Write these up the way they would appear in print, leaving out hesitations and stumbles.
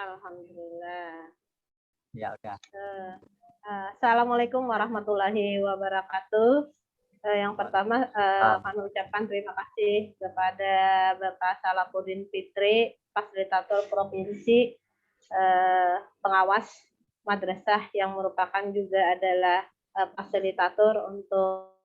Alhamdulillah. Ya udah. Assalamualaikum warahmatullahi wabarakatuh. Yang pertama kami ucapkan terima kasih kepada Bapak Salahuddin Fitri, fasilitator provinsi, pengawas madrasah yang merupakan juga adalah fasilitator untuk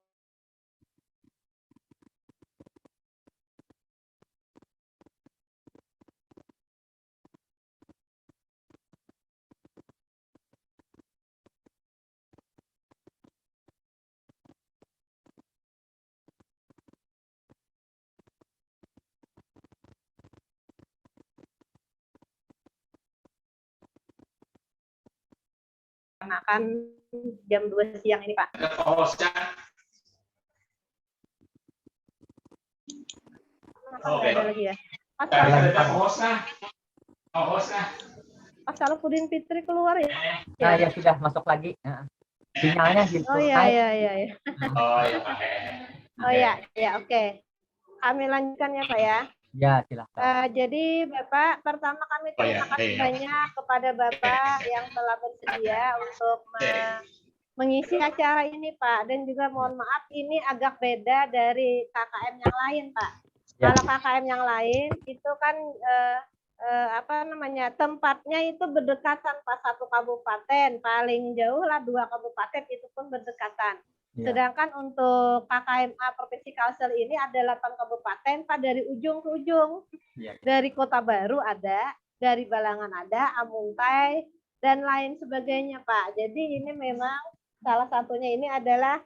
melaksanakan jam 2 siang ini, Pak. Oke. Ada lagi ya. Pak Salahuddin Fitri keluar ya? Nah, ya sudah masuk lagi. Sinyalnya gitu. Oh iya. Oh iya, Oke. Kami lanjutkan ya, Pak ya. Ya, silakan. Jadi Bapak, pertama kami terima kasih banyak kepada Bapak yang telah bersedia untuk mengisi acara ini, Pak. Dan juga mohon maaf, ini agak beda dari KKM yang lain, Pak. Ya. Kalau KKM yang lain itu kan tempatnya itu berdekatan, Pak, satu kabupaten, paling jauh lah 2 kabupaten, itu pun berdekatan. Ya. Sedangkan untuk KKMA Provinsi Kalsel ini ada 8 kabupaten, Pak, dari ujung ke ujung. Ya. Dari Kota Baru ada, dari Balangan ada, Amuntai, dan lain sebagainya, Pak. Jadi ini memang salah satunya ini adalah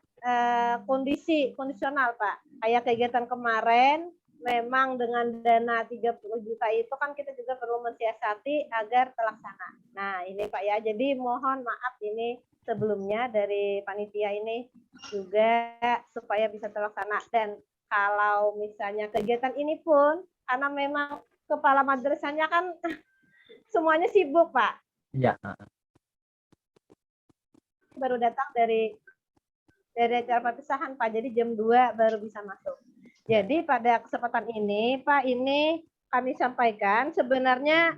kondisional, Pak. Kayak kegiatan kemarin, memang dengan dana 30 juta itu kan kita juga perlu mensiasati agar terlaksana. Nah, ini Pak ya, jadi mohon maaf ini sebelumnya dari panitia ini juga supaya bisa terlaksana. Dan kalau misalnya kegiatan ini pun, karena memang kepala madrasahnya kan semuanya sibuk, Pak. Iya. Baru datang dari acara perpisahan, Pak, jadi jam 2 baru bisa masuk. Jadi pada kesempatan ini, Pak, ini kami sampaikan sebenarnya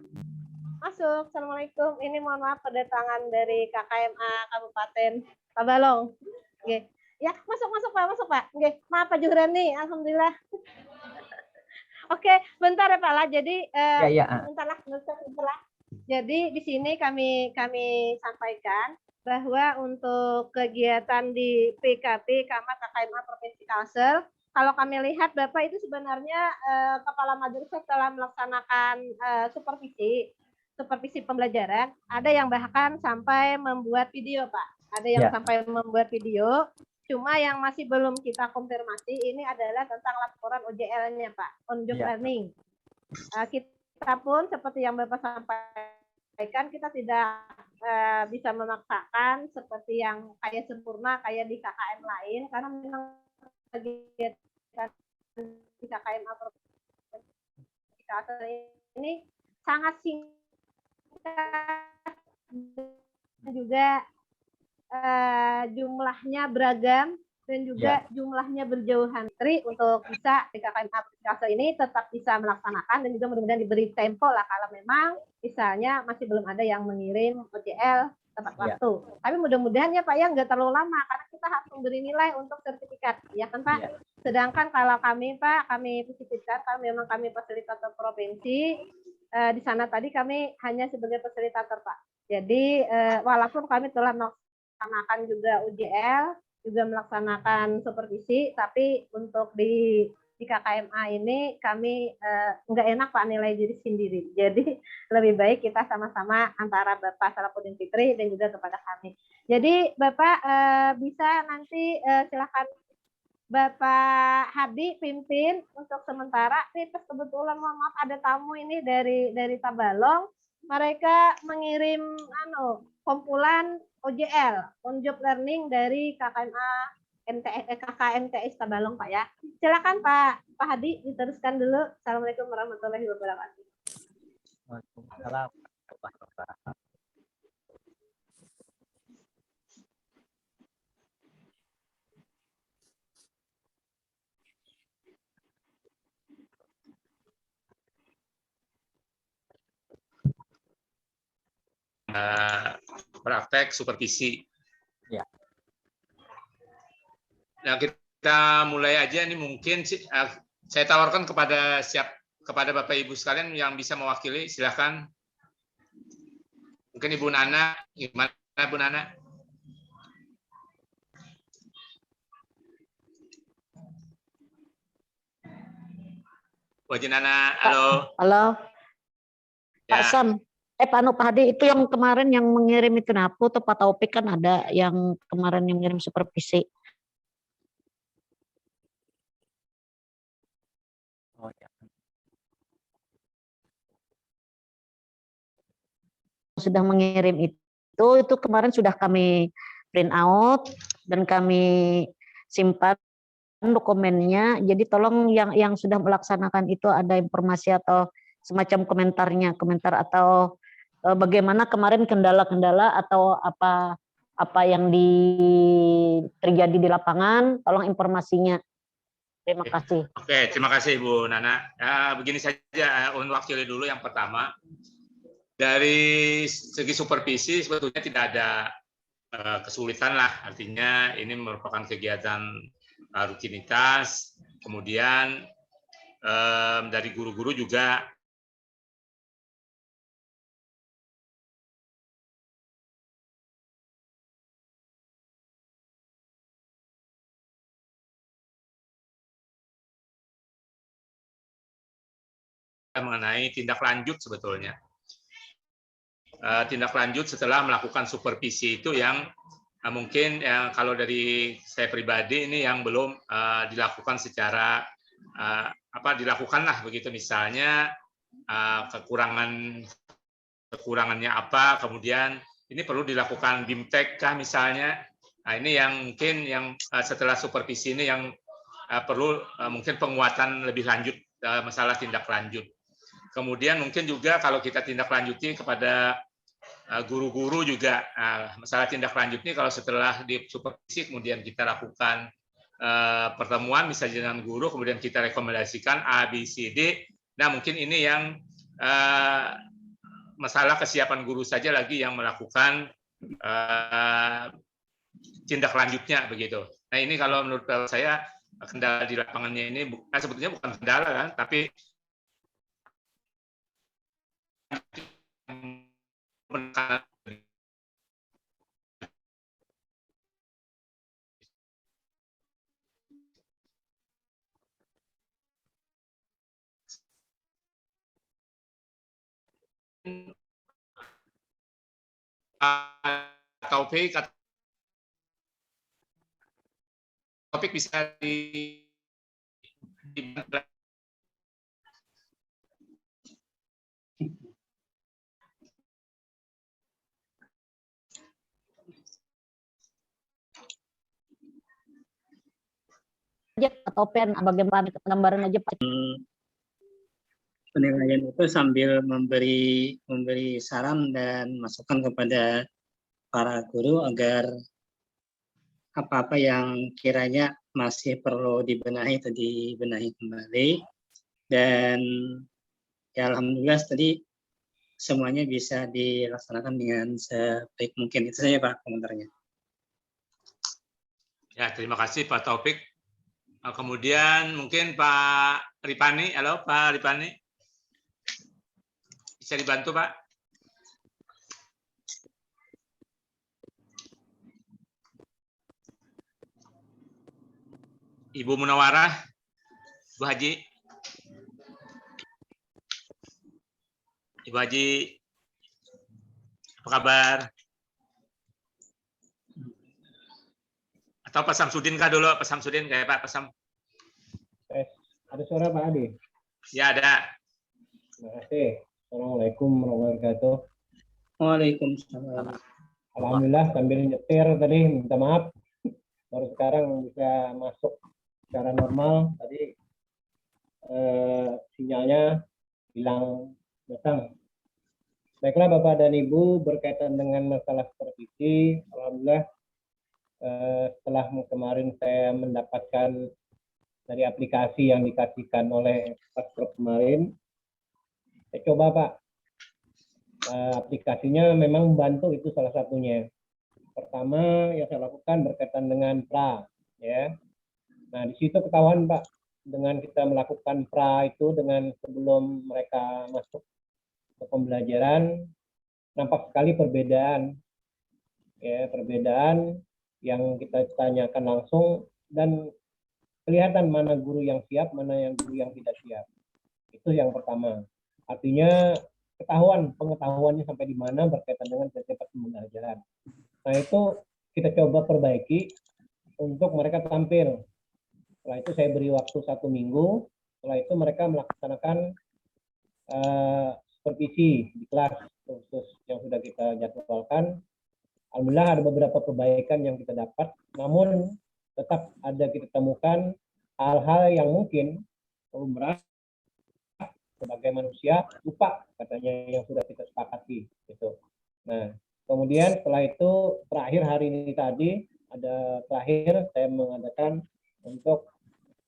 masuk. Assalamualaikum. Ini mohon maaf kedatangan dari KKMA Kabupaten Tabalong. Oke. Ya, masuk Pak. Oke. Maaf Pak Juhrani, alhamdulillah. Oke, bentar ya Pak lah. Jadi bentar lah. Jadi di sini kami sampaikan bahwa untuk kegiatan di PKP Camat KKMA Provinsi Kalsel, kalau kami lihat Bapak itu sebenarnya kepala madrasah telah melaksanakan supervisi pembelajaran. Ada yang bahkan sampai membuat video, Pak. Ada yang sampai membuat video. Cuma yang masih belum kita konfirmasi ini adalah tentang laporan OJL-nya, Pak, on job learning. Kita pun seperti yang Bapak sampaikan, kita tidak bisa memaksakan seperti yang kayak sempurna kayak di KKM lain, karena memang kegiatan di KKMA ini sangat singkat juga jumlahnya beragam dan juga jumlahnya berjauhan. Untuk bisa di KKMA ini tetap bisa melaksanakan dan juga mudah-mudahan diberi tempo lah kalau memang misalnya masih belum ada yang mengirim OJL tepat waktu. Tapi mudah-mudahan ya Pak ya nggak terlalu lama karena kita harus memberi nilai untuk sertifikat, ya kan Pak? Sedangkan kalau kami Pak, kami fasilitator, kalau memang kami fasilitator provinsi, di sana tadi kami hanya sebagai fasilitator Pak. Jadi walaupun kami telah melaksanakan juga UJL, juga melaksanakan supervisi, tapi untuk di KKMA ini kami nggak enak Pak nilai diri sendiri. Jadi lebih baik kita sama-sama antara Bapak Salahuddin Fitri dan juga kepada kami. Jadi Bapak bisa nanti silakan Bapak Hadi pimpin untuk sementara. Ini kebetulan mohon maaf ada tamu ini dari Tabalong. Mereka mengirim kumpulan OJL, on job learning dari KKMA KKMTS Tabalong Pak ya. Silakan Pak Hadi diteruskan dulu. Assalamualaikum warahmatullahi wabarakatuh. Waalaikumsalam warahmatullahi wabarakatuh. praktek supervisi. Ya. Nah, kita mulai aja nih, mungkin saya tawarkan kepada Bapak Ibu sekalian yang bisa mewakili, silakan. Mungkin Ibu Nana, gimana Bu Nana? Bu Haji Nana, halo. Halo, Pak Ya. Sam. Pak Hadi, itu yang kemarin yang mengirim itu Napu atau Pak Taufik kan ada yang kemarin yang mengirim supervisi. Oh, ya. Sudah mengirim itu kemarin sudah kami print out dan kami simpan dokumennya. Jadi tolong yang sudah melaksanakan itu ada informasi atau semacam komentar atau bagaimana kemarin kendala-kendala atau apa yang terjadi di lapangan, tolong informasinya. Terima kasih. Oke, terima kasih Bu Nana. Begini saja, untuk wakili dulu yang pertama. Dari segi supervisi sebetulnya tidak ada kesulitan lah. Artinya ini merupakan kegiatan rutinitas. Kemudian dari guru-guru juga mengenai tindak lanjut sebetulnya. Tindak lanjut setelah melakukan supervisi itu yang mungkin kalau dari saya pribadi ini yang belum dilakukan secara dilakukanlah begitu, misalnya kekurangannya apa, kemudian ini perlu dilakukan BIMTEK kah misalnya. Nah, ini yang mungkin yang setelah supervisi ini yang perlu mungkin penguatan lebih lanjut masalah tindak lanjut. Kemudian mungkin juga kalau kita tindak lanjuti kepada guru-guru juga masalah tindak lanjut ini kalau setelah di supervisi kemudian kita lakukan pertemuan misalnya dengan guru, kemudian kita rekomendasikan A, B, C, D. Nah, mungkin ini yang masalah kesiapan guru saja lagi yang melakukan tindak lanjutnya begitu. Nah, ini kalau menurut saya kendala di lapangannya ini sebetulnya bukan kendala kan, tapi topik bisa Atau pen bagaimana gambaran aja Pak. Penilaian itu sambil memberi saran dan masukan kepada para guru agar apa-apa yang kiranya masih perlu dibenahi atau dibenahi kembali. Dan ya alhamdulillah tadi semuanya bisa dilaksanakan dengan sebaik mungkin. Itu saja Pak komentarnya. Ya, terima kasih Pak Taufik. Kemudian mungkin Pak Ripani. Halo Pak Ripani. Bisa dibantu Pak? Ibu Munawarah, Bu Haji. Ibu Haji, apa kabar? Atau Pak Samsudin kah dulu? Pak Samsudin kayak Pak Sam. Ada suara Pak Adi? Ya, ada. Terima kasih. Assalamualaikum warahmatullahi wabarakatuh. Waalaikumsalam. Alhamdulillah sambil nyetir tadi, minta maaf. Baru sekarang bisa masuk secara normal. Tadi sinyalnya hilang datang. Baiklah Bapak dan Ibu, berkaitan dengan masalah supervisi, alhamdulillah setelah kemarin saya mendapatkan dari aplikasi yang dikasihkan oleh Pak kemarin, saya coba Pak aplikasinya memang membantu, itu salah satunya. Pertama yang saya lakukan berkaitan dengan pra, ya. Nah di situ ketahuan Pak, dengan kita melakukan pra itu dengan sebelum mereka masuk ke pembelajaran, nampak sekali perbedaan, ya, perbedaan yang kita tanyakan langsung dan kelihatan mana guru yang siap, mana yang guru yang tidak siap. Itu yang pertama. Artinya pengetahuannya sampai di mana berkaitan dengan cepat pembelajaran. Nah itu kita coba perbaiki untuk mereka tampil. Setelah itu saya beri waktu 1 minggu. Setelah itu mereka melaksanakan supervisi di kelas khusus yang sudah kita jadwalkan. Alhamdulillah ada beberapa perbaikan yang kita dapat, namun tetap ada kita temukan hal-hal yang mungkin lumrah sebagai manusia lupa katanya yang sudah kita sepakati gitu. Nah, kemudian setelah itu terakhir hari ini tadi saya mengadakan untuk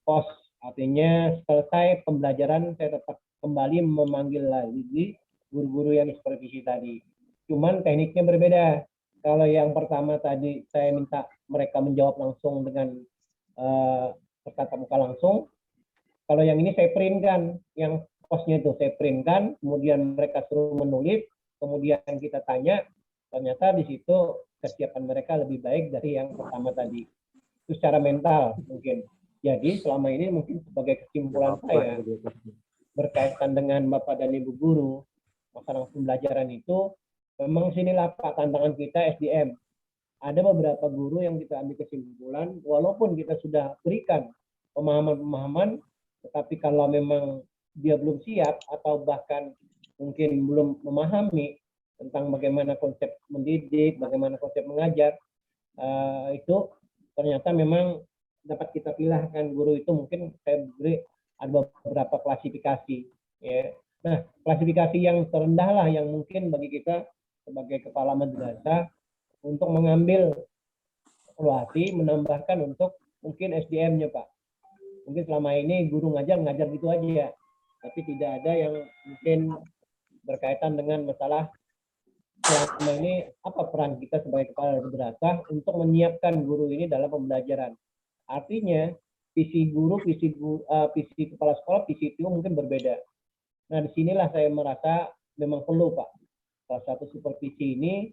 pos, artinya selesai pembelajaran saya tetap kembali memanggil lagi guru-guru yang supervisi tadi. Cuman tekniknya berbeda. Kalau yang pertama tadi saya minta mereka menjawab langsung dengan bertatap muka langsung. Kalau yang ini saya printkan, yang posnya itu saya printkan, kemudian mereka suruh menulis, kemudian kita tanya, ternyata di situ kesiapan mereka lebih baik dari yang pertama tadi. Itu secara mental mungkin. Jadi selama ini mungkin sebagai kesimpulan saya berkaitan dengan Bapak dan Ibu guru, masalah pembelajaran itu memang sinilah Pak tantangan kita SDM. Ada beberapa guru yang kita ambil kesimpulan, walaupun kita sudah berikan pemahaman-pemahaman, tetapi kalau memang dia belum siap atau bahkan mungkin belum memahami tentang bagaimana konsep mendidik, bagaimana konsep mengajar, itu ternyata memang dapat kita pilihkan guru itu mungkin saya beri ada beberapa klasifikasi. Ya. Nah, klasifikasi yang terendah lah yang mungkin bagi kita sebagai kepala madrasah untuk mengambil evaluasi, menambahkan untuk mungkin SDM-nya Pak. Mungkin selama ini guru ngajar gitu aja, tapi tidak ada yang mungkin berkaitan dengan masalah selama ini apa peran kita sebagai kepala madrasah untuk menyiapkan guru ini dalam pembelajaran. Artinya visi kepala sekolah, visi itu mungkin berbeda. Nah disinilah saya merasa memang perlu Pak salah satu supervisi ini,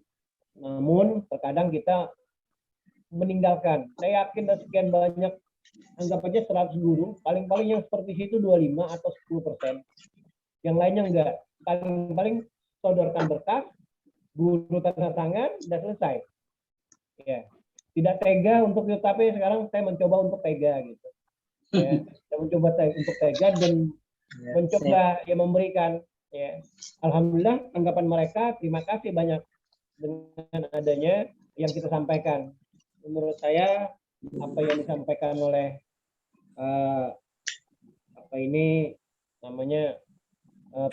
namun terkadang kita meninggalkan. Saya yakin sekian banyak, anggap aja 100 guru, paling-paling yang supervisi itu 25 atau 10%. Yang lainnya enggak. Paling-paling sodorkan berkas, guru tanda tangan, dan selesai. Ya. Tidak tega untuk tapi sekarang saya mencoba untuk tega gitu. Ya. Saya mencoba untuk tega dan mencoba ya memberikan. Ya. Alhamdulillah tanggapan mereka, terima kasih banyak dengan adanya yang kita sampaikan. Menurut saya apa yang disampaikan oleh apa ini namanya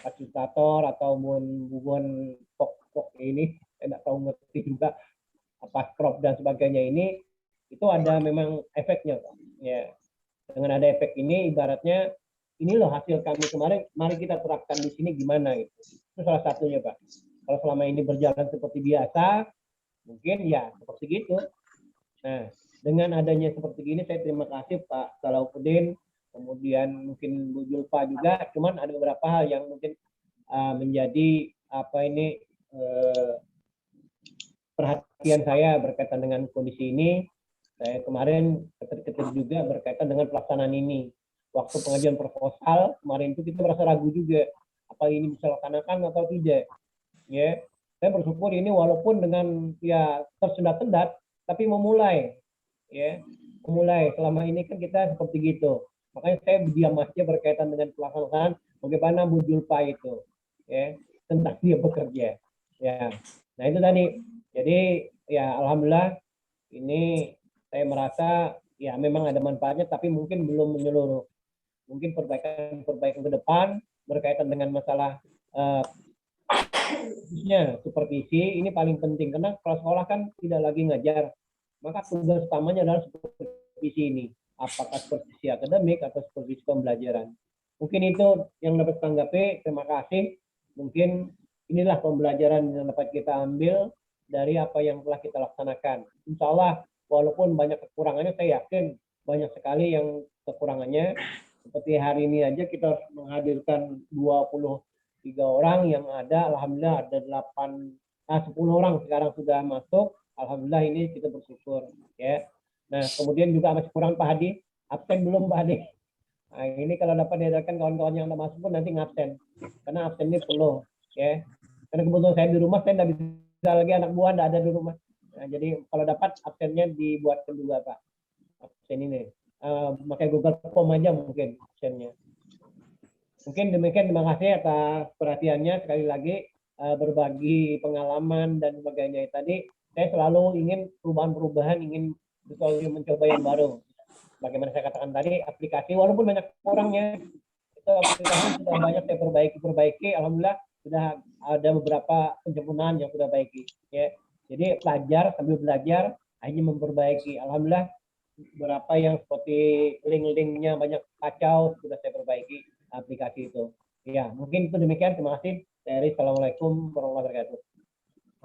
fasilitator atau bubon pok ini, saya tidak tahu ngerti juga apa crop dan sebagainya ini, itu ada memang efeknya Pak. Ya. Dengan ada efek ini ibaratnya ini loh hasil kami kemarin, mari kita terapkan di sini gimana gitu. Itu salah satunya Pak. Kalau selama ini berjalan seperti biasa, mungkin ya seperti gitu. Nah, dengan adanya seperti ini saya terima kasih Pak Salahuddin, kemudian mungkin Bu Julfa juga, cuman ada beberapa hal yang mungkin menjadi apa ini perhatian saya berkaitan dengan kondisi ini. Saya kemarin ketir-ketir juga berkaitan dengan pelaksanaan ini. Waktu pengajuan proposal kemarin itu kita merasa ragu juga, apa ini bisa laksanakan atau tidak. Ya, saya bersyukur ini walaupun dengan ya tersendat-sendat, tapi memulai. Ya, memulai. Selama ini kan kita seperti gitu. Makanya saya diam aja berkaitan dengan pelaksanaan bagaimana Bu Julfa itu, ya, tentang dia bekerja. Ya, nah itu tadi. Jadi ya alhamdulillah ini saya merasa ya memang ada manfaatnya, tapi mungkin belum menyeluruh. Mungkin perbaikan ke depan berkaitan dengan masalah khususnya supervisi ini paling penting karena kalau sekolah kan tidak lagi ngajar, maka tugas utamanya adalah supervisi ini, apakah supervisi akademik atau supervisi pembelajaran. Mungkin itu yang dapat tanggapi. Terima kasih. Mungkin inilah pembelajaran yang dapat kita ambil dari apa yang telah kita laksanakan. Insya Allah, walaupun banyak kekurangannya, saya yakin banyak sekali yang kekurangannya. Seperti hari ini aja kita harus menghadirkan 23 orang yang ada, alhamdulillah ada 10 orang sekarang sudah masuk. Alhamdulillah ini kita bersyukur ya. Nah, kemudian juga masih kurang Pak Hadi, absen belum Pak Hadi. Nah, ini kalau dapat diadakan kawan-kawan yang masuk pun nanti ngabsen. Karena absen ini perlu ya. Karena kebetulan saya di rumah, saya tidak bisa lagi, anak buah tidak ada di rumah. Nah, jadi kalau dapat absennya dibuatkan juga Pak. Absen ini. Pakai Google Form aja mungkin absennya. Mungkin demikian, terima kasih atas perhatiannya. Sekali lagi berbagi pengalaman dan sebagainya tadi. Saya selalu ingin perubahan-perubahan, ingin selalu mencoba yang baru. Bagaimana saya katakan tadi, aplikasi walaupun banyak kurangnya, itu aplikasi sudah banyak saya perbaiki. Alhamdulillah sudah ada beberapa penyempurnaan yang sudah baiki. Ya. Jadi belajar sambil belajar, hanya memperbaiki. Alhamdulillah beberapa yang seperti link-linknya banyak kacau sudah saya perbaiki aplikasi itu. Ya, mungkin itu demikian. Terima kasih. Dari Assalamualaikum warahmatullahi wabarakatuh.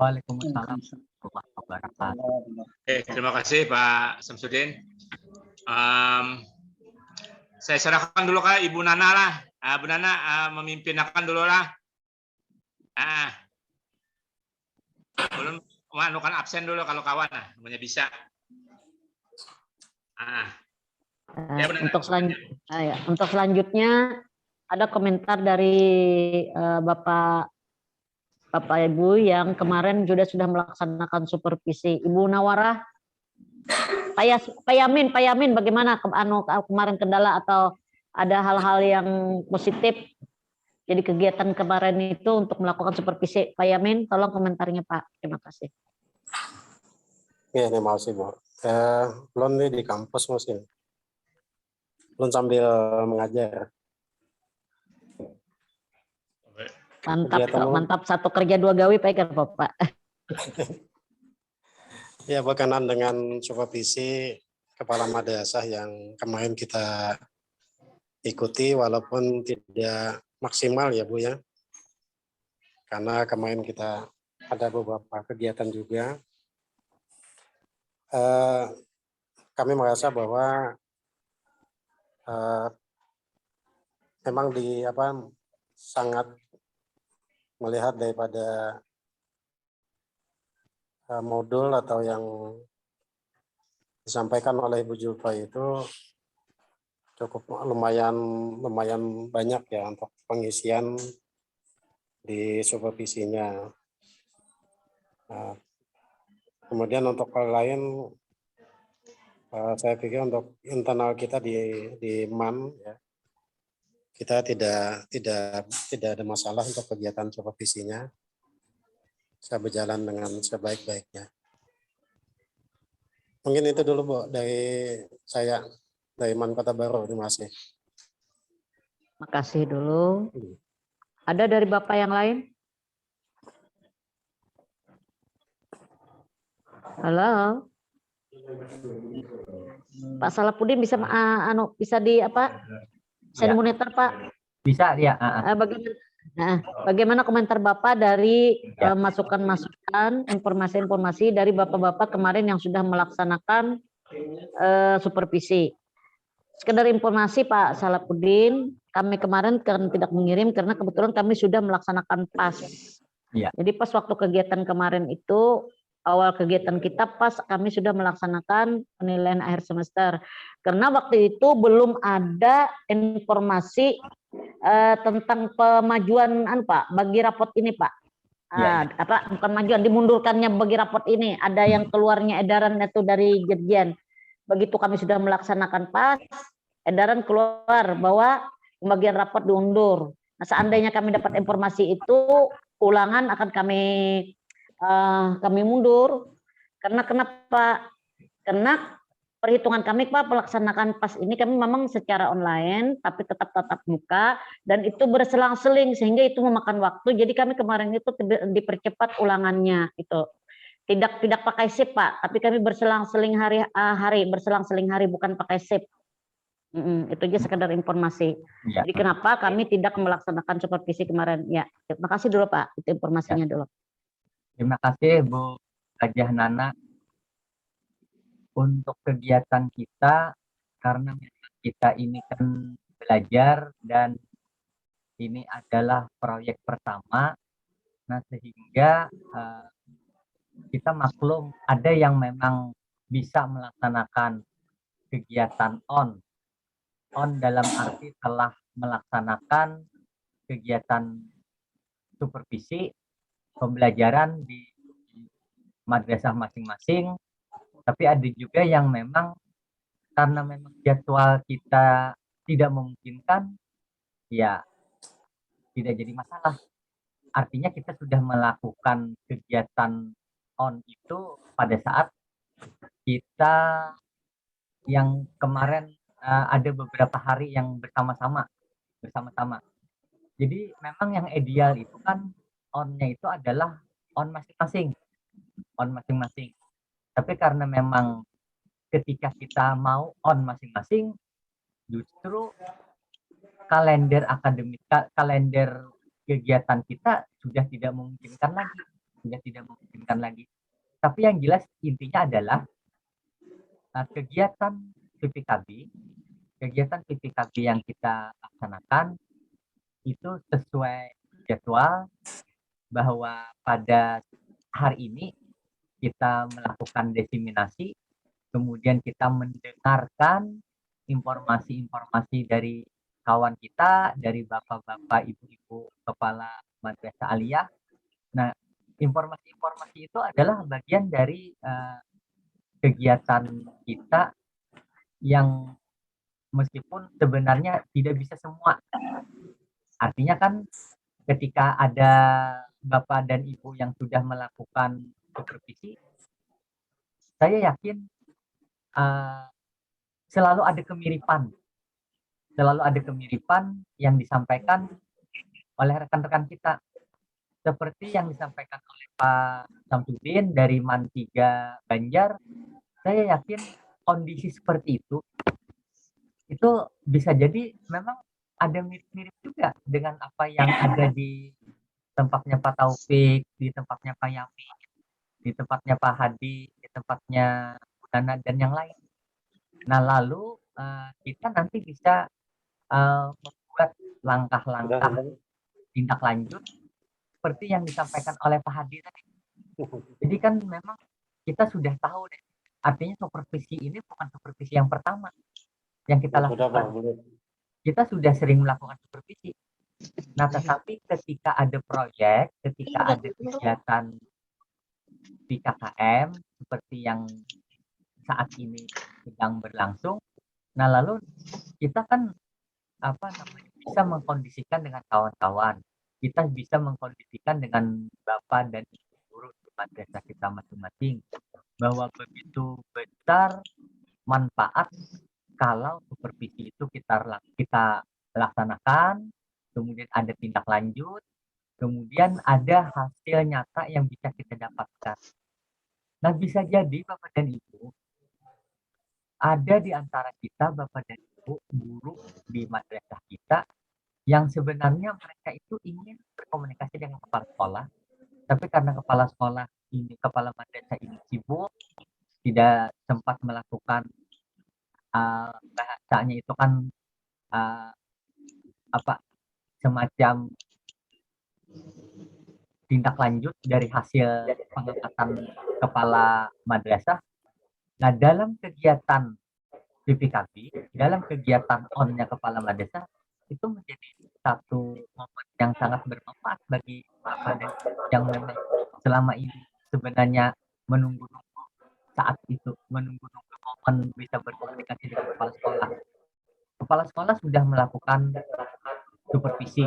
Waalaikumsalam warahmatullahi wabarakatuh. Oke, terima kasih Pak Samsudin. Saya serahkan dulu ke Ibu Nana lah. Bu Nana memimpinakan dulu lah. Belum manukan absen dulu kalau kawan, namanya bisa. Ya, untuk selanjutnya ada komentar dari Bapak Ibu yang kemarin sudah melaksanakan supervisi. Ibu Nawarah, Pak Yamin, bagaimana kemarin kendala atau ada hal-hal yang positif jadi kegiatan kemarin itu untuk melakukan supervisi? Pak Yamin, tolong komentarnya Pak. Terima kasih. Ya, terima kasih Bu. Belum nih di kampus mungkin. Belum sambil mengajar. Mantap, satu kerja dua gawe Pak Bapak. Ya, berkenan dengan supervisi kepala madrasah yang kemarin kita ikuti walaupun tidak maksimal ya Bu ya. Karena kemarin kita ada beberapa kegiatan juga. Kami merasa bahwa memang sangat melihat daripada modul atau yang disampaikan oleh Ibu Julfa itu cukup lumayan banyak ya untuk pengisian di supervisinya. Kemudian untuk hal lain, saya pikir untuk internal kita di MAN ya, kita tidak ada masalah untuk kegiatan supervisinya. Bisa berjalan dengan sebaik-baiknya. Mungkin itu dulu Bu dari saya, dari MAN Kota Baru. Terima kasih. Makasih dulu. Ada dari Bapak yang lain? Halo. Pak Salapuddin bisa bisa bisa dimonitor Pak? Bisa ya. Bagaimana komentar Bapak dari masukan-masukan, informasi-informasi dari Bapak-Bapak kemarin yang sudah melaksanakan supervisi? Sekedar informasi Pak Salapuddin, kami kemarin kan tidak mengirim karena kebetulan kami sudah melaksanakan PAS. Ya. Jadi pas waktu kegiatan kemarin itu, awal kegiatan kita pas kami sudah melaksanakan penilaian akhir semester. Karena waktu itu belum ada informasi tentang pemajuan Pak bagi rapot ini Pak. Bukan majuan, dimundurkannya bagi rapot ini. Ada yang keluarnya edaran itu dari Dirjen. Begitu kami sudah melaksanakan PAS, edaran keluar bahwa pembagian rapot diundur. Nah, seandainya kami dapat informasi itu, ulangan akan kami mundur. Kenapa? Karena perhitungan kami Pak melaksanakan PAS ini kami memang secara online tapi tetap tatap muka dan itu berselang-seling sehingga itu memakan waktu. Jadi kami kemarin itu dipercepat ulangannya itu. Tidak pakai shift Pak, tapi kami berselang-seling hari bukan pakai shift. Itu aja sekedar informasi. Ya. Jadi kenapa kami tidak melaksanakan supervisi kemarin? Ya, terima kasih dulu Pak. Itu informasinya dulu. Terima kasih Bu Hajah Nana. Untuk kegiatan kita, karena kita ini kan belajar dan ini adalah proyek pertama, nah sehingga kita maklum ada yang memang bisa melaksanakan kegiatan on dalam arti telah melaksanakan kegiatan supervisi pembelajaran di madrasah masing-masing, tapi ada juga yang memang karena memang jadwal kita tidak memungkinkan, ya tidak jadi masalah. Artinya kita sudah melakukan kegiatan on itu pada saat kita yang kemarin ada beberapa hari yang bersama-sama. Jadi memang yang ideal itu kan on-nya itu adalah on masing-masing. Tapi karena memang ketika kita mau on masing-masing, justru kalender kegiatan kita sudah tidak memungkinkan lagi. Tapi yang jelas intinya adalah kegiatan PPKB yang kita laksanakan itu sesuai jadwal, bahwa pada hari ini kita melakukan diseminasi, kemudian kita mendengarkan informasi-informasi dari kawan kita, dari bapak-bapak, ibu-ibu kepala madrasah aliyah. Nah, informasi-informasi itu adalah bagian dari kegiatan kita yang meskipun sebenarnya tidak bisa semua. Artinya kan ketika ada bapak dan ibu yang sudah melakukan supervisi, saya yakin selalu ada kemiripan yang disampaikan oleh rekan-rekan kita. Seperti yang disampaikan oleh Pak Samsudin dari MAN 3 Banjar, saya yakin kondisi seperti itu bisa jadi memang ada mirip-mirip juga dengan apa yang ada di tempatnya Pak Taufik, di tempatnya Pak Yami, di tempatnya Pak Hadi, di tempatnya Bu Nana, dan yang lain. Nah, lalu kita nanti bisa membuat langkah-langkah tindak lanjut seperti yang disampaikan oleh Pak Hadi tadi. Jadi kan memang kita sudah tahu deh, artinya supervisi ini bukan supervisi yang pertama yang kita lakukan. Kita sudah sering melakukan supervisi. Nah, tetapi ketika ada proyek, ketika ada kegiatan di KKM seperti yang saat ini sedang berlangsung, nah lalu kita kan bisa mengkondisikan dengan kawan-kawan, kita bisa mengkondisikan dengan bapak dan ibu guru di madrasah kita masing-masing, bahwa begitu besar manfaat kalau supervisi itu kita laksanakan, kemudian ada tindak lanjut, kemudian ada hasil nyata yang bisa kita dapatkan. Nah, bisa jadi Bapak dan Ibu, ada di antara kita Bapak dan Ibu, guru di madrasah kita, yang sebenarnya mereka itu ingin berkomunikasi dengan kepala sekolah, tapi karena kepala madrasah ini sibuk, tidak sempat melakukan bahasanya itu kan semacam tindak lanjut dari hasil pengangkatan kepala madrasah. Nah, dalam kegiatan PPKB, dalam kegiatan on-nya kepala madrasah, itu menjadi satu momen yang sangat bermanfaat bagi Bapak dan yang memang selama ini sebenarnya menunggu-nunggu saat itu, menunggu-nunggu momen bisa berkomunikasi dengan kepala sekolah. Kepala sekolah sudah melakukan supervisi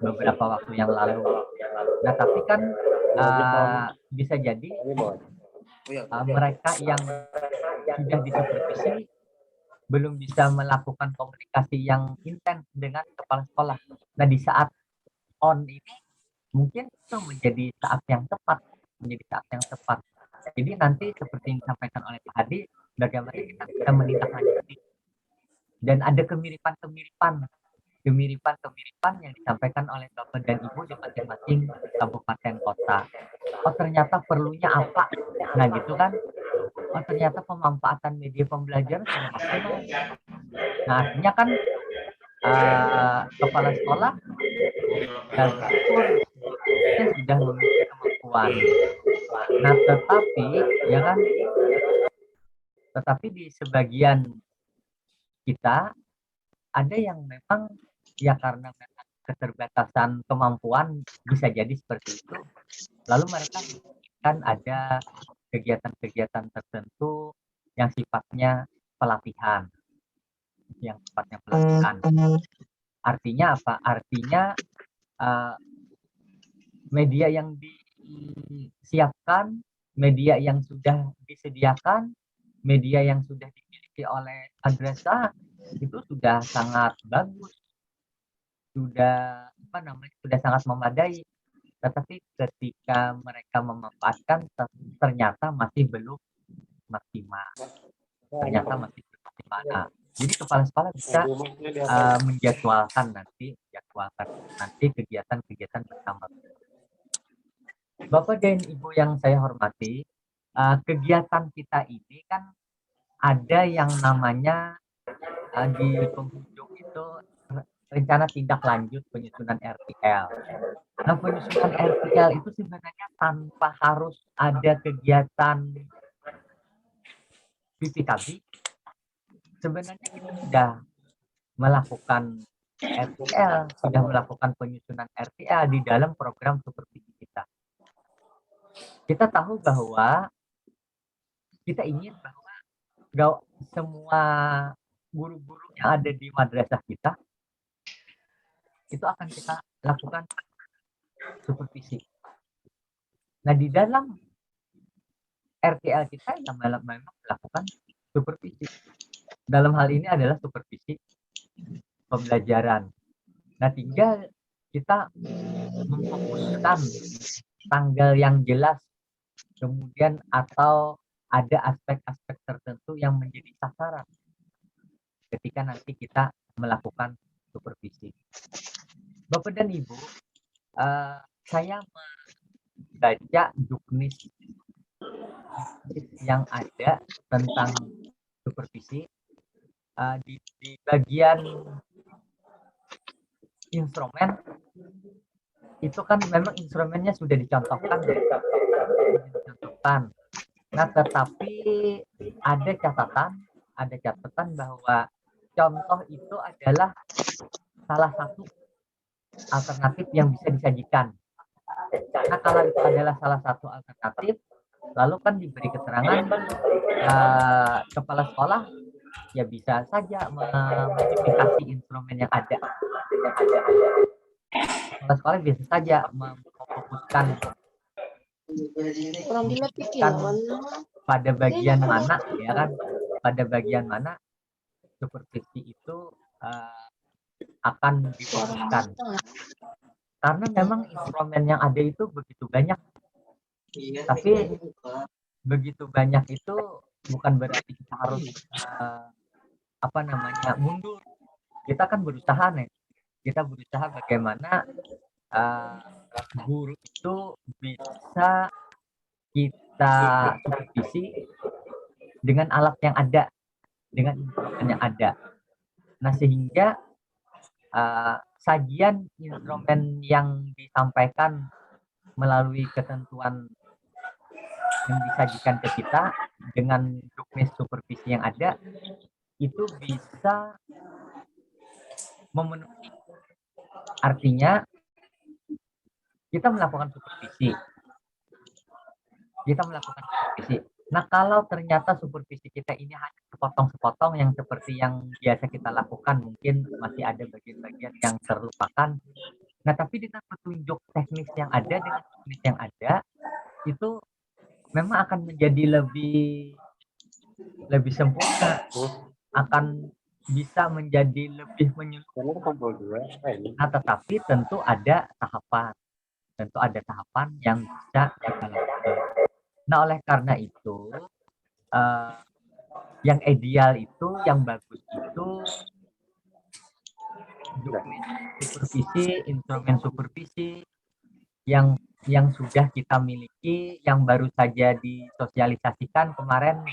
beberapa waktu yang lalu. Nah, tapi kan bisa jadi mereka yang sudah disupervisi belum bisa melakukan komunikasi yang intens dengan kepala sekolah. Nah, di saat on ini mungkin itu menjadi saat yang tepat. Jadi nanti seperti yang disampaikan oleh Pak Hadi, bagaimana kita bisa menindaklanjuti Dan ada kemiripan-kemiripan yang disampaikan oleh Bapak dan Ibu di masing-masing kabupaten kota. Oh ternyata perlunya apa? Nah gitu kan. Oh ternyata pemanfaatan media pembelajaran sudah maksimal. Nah artinya kan kepala sekolah dan guru sudah memiliki kemampuan. Nah tetapi ya kan, tetapi di sebagian kita ada yang memang ya karena memang keterbatasan kemampuan bisa jadi seperti itu. Lalu mereka kan ada kegiatan-kegiatan tertentu yang sifatnya pelatihan. Artinya apa? Artinya media yang disiapkan, media yang sudah disediakan, media yang sudah dimiliki oleh madrasah itu sudah sangat bagus, sudah sudah sangat memadai. Tetapi ketika mereka memanfaatkan ternyata masih belum maksimal. Jadi kepala sekolah bisa menjadwalkan nanti kegiatan-kegiatan bersama. Bapak dan Ibu yang saya hormati, kegiatan kita ini kan ada yang namanya di penghujung itu rencana tindak lanjut penyusunan RTL. Nah, penyusunan RTL itu sebenarnya tanpa harus ada kegiatan BPKB. Sebenarnya kita sudah melakukan RTL, sudah melakukan penyusunan RTL di dalam program supervisi kita. Kita tahu bahwa kita ingin bahwa semua guru-guru yang ada di madrasah kita itu akan kita lakukan supervisi. Nah di dalam RTL kita yang memang melakukan supervisi. Dalam hal ini adalah supervisi pembelajaran. Nah tinggal kita memfokuskan tanggal yang jelas, kemudian atau ada aspek-aspek tertentu yang menjadi sasaran ketika nanti kita melakukan supervisi. Bapak dan Ibu, saya membaca juknis yang ada tentang supervisi di bagian instrumen itu kan memang instrumennya sudah dicontohkan. Nah, tetapi ada catatan bahwa contoh itu adalah salah satu alternatif yang bisa disajikan. Nah, kalau itu adalah salah satu alternatif, lalu kan diberi keterangan kepala sekolah ya bisa saja memodifikasi instrumen yang ada. Kepala sekolah bisa saja memfokuskan pada bagian mana, ya kan? Pada bagian mana supervisi itu akan difokuskan. Karena memang instrumen yang ada itu begitu banyak. Tapi begitu banyak itu bukan berarti kita harus mundur. Kita kan berusaha nih. Kita berusaha bagaimana guru itu bisa kita supervisi dengan alat yang ada, dengan instrumen yang ada. Nah sehingga sajian instrumen yang disampaikan melalui ketentuan yang disajikan ke kita dengan juknis supervisi yang ada itu bisa memenuhi. Artinya kita melakukan supervisi. Nah kalau ternyata supervisi kita ini hanya sepotong-sepotong yang seperti yang biasa kita lakukan, mungkin masih ada bagian-bagian yang terlupakan. Nah tapi dengan petunjuk teknis yang ada, dengan teknis yang ada, itu memang akan menjadi lebih sempurna, akan bisa menjadi lebih menyeluruh. Nah tetapi tentu ada tahapan yang bisa kita lakukan. Nah oleh karena itu yang ideal itu, yang bagus itu supervisi, instrumen supervisi yang sudah kita miliki, yang baru saja disosialisasikan kemarin di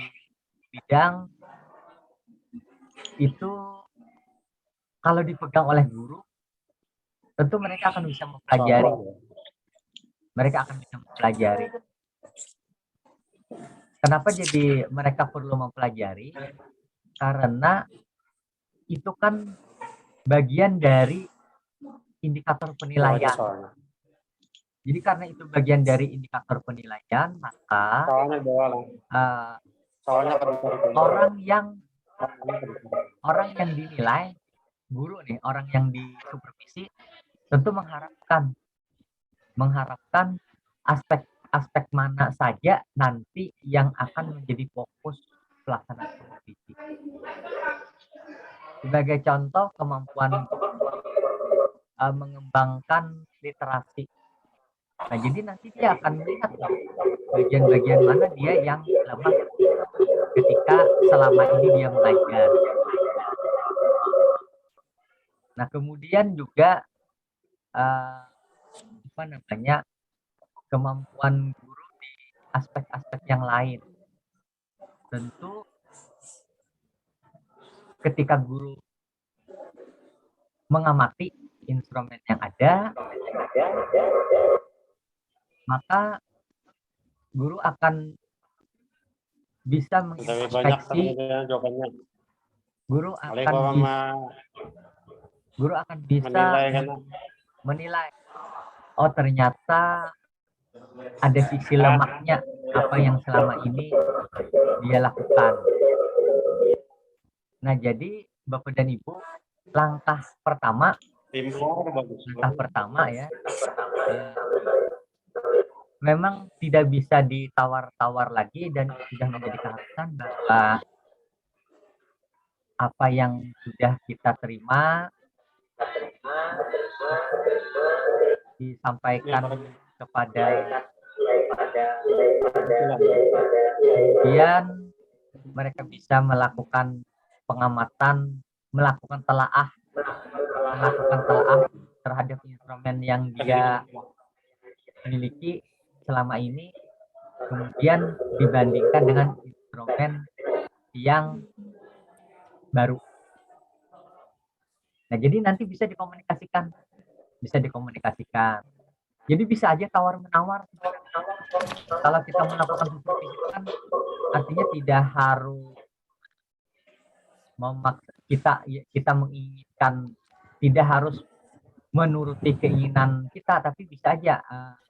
bidang itu, kalau dipegang oleh guru, tentu mereka akan bisa mempelajari. Mereka akan bisa mempelajari. Kenapa jadi mereka perlu mempelajari? Karena itu kan bagian dari indikator penilaian. Jadi karena itu bagian dari indikator penilaian, maka orang yang dinilai, guru nih, orang yang disupervisi, tentu mengharapkan aspek mana saja nanti yang akan menjadi fokus pelaksanaan supervisi. Sebagai contoh, kemampuan mengembangkan literasi. Nah, jadi nanti dia akan melihat bagian-bagian mana dia yang lemah ketika selama ini dia belajar. Nah, kemudian juga kemampuan guru di aspek-aspek yang lain. Tentu ketika guru mengamati instrumen yang ada, maka guru akan bisa mengintrospeksi, guru akan bisa menilai, oh ternyata ada sisi lemahnya apa yang selama ini dia lakukan. Nah, jadi Bapak dan Ibu, langkah pertama ya, memang tidak bisa ditawar-tawar lagi dan sudah menjadi keharusan bahwa apa yang sudah kita terima disampaikan kepada kemudian mereka bisa melakukan pengamatan, melakukan telaah terhadap instrumen yang dia miliki selama ini, kemudian dibandingkan dengan instrumen yang baru. Nah, jadi nanti bisa dikomunikasikan. Jadi bisa aja tawar-menawar. Kalau kita melakukan supervisi kan artinya tidak harus kita menginginkan, tidak harus menuruti keinginan kita, tapi bisa aja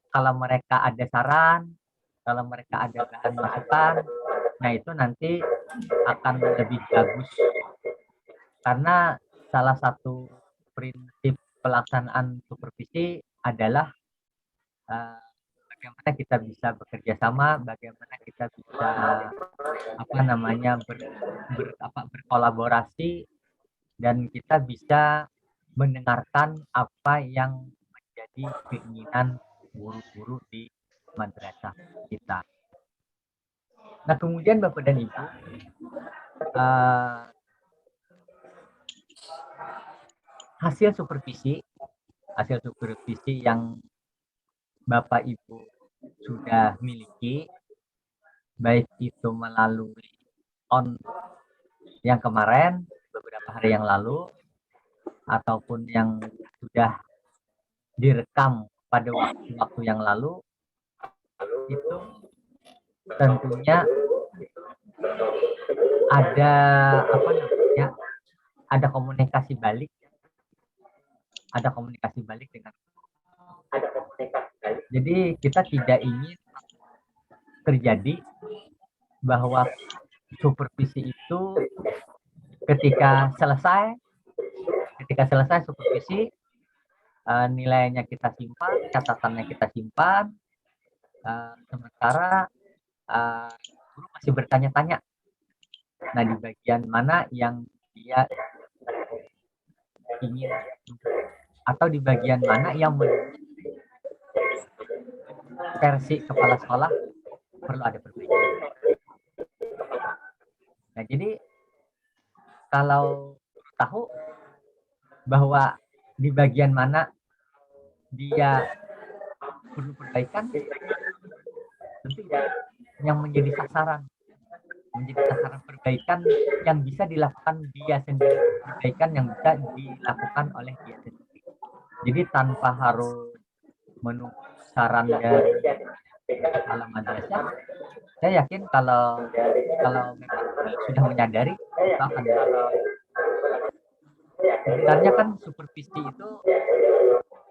kalau mereka ada saran, kalau mereka ada bahan masukan, nah itu nanti akan lebih bagus. Karena salah satu prinsip pelaksanaan supervisi adalah bagaimana kita bisa bekerja sama, bagaimana kita bisa berkolaborasi, dan kita bisa mendengarkan apa yang menjadi keinginan guru-guru di madrasah kita. Nah, kemudian Bapak dan Ibu, hasil supervisi yang Bapak Ibu sudah miliki, baik itu melalui yang kemarin beberapa hari yang lalu ataupun yang sudah direkam pada waktu yang lalu, itu tentunya ada komunikasi balik dengan. Jadi kita tidak ingin terjadi bahwa supervisi itu ketika selesai supervisi, nilainya kita simpan, catatannya kita simpan, sementara guru masih bertanya-tanya. Nah, di bagian mana yang dia ingin, atau di bagian mana yang versi kepala sekolah perlu ada perbaikan. Nah, jadi kalau tahu bahwa di bagian mana dia perlu perbaikan, tentu yang menjadi sasaran perbaikan yang bisa dilakukan dia sendiri, perbaikan yang bisa dilakukan oleh dia sendiri. Jadi tanpa harus menunggu saran dari kepala madrasah, saya yakin kalau memang sudah menyadari itu akan sebenarnya kan supervisi itu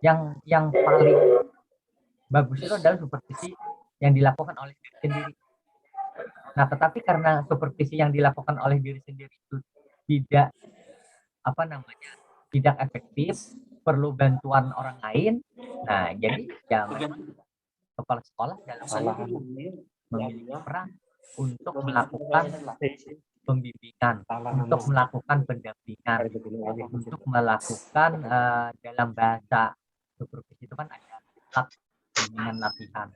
yang paling bagus itu adalah supervisi yang dilakukan oleh diri sendiri. Nah, tetapi karena supervisi yang dilakukan oleh diri sendiri itu tidak tidak efektif, perlu bantuan orang lain. Nah, jadi ya kepala sekolah dalam hal ini memiliki peran untuk melakukan pembimbingan, untuk melakukan pendampingan, untuk melakukan dalam bahasa supervisi itu kan ada bimbingan latihan.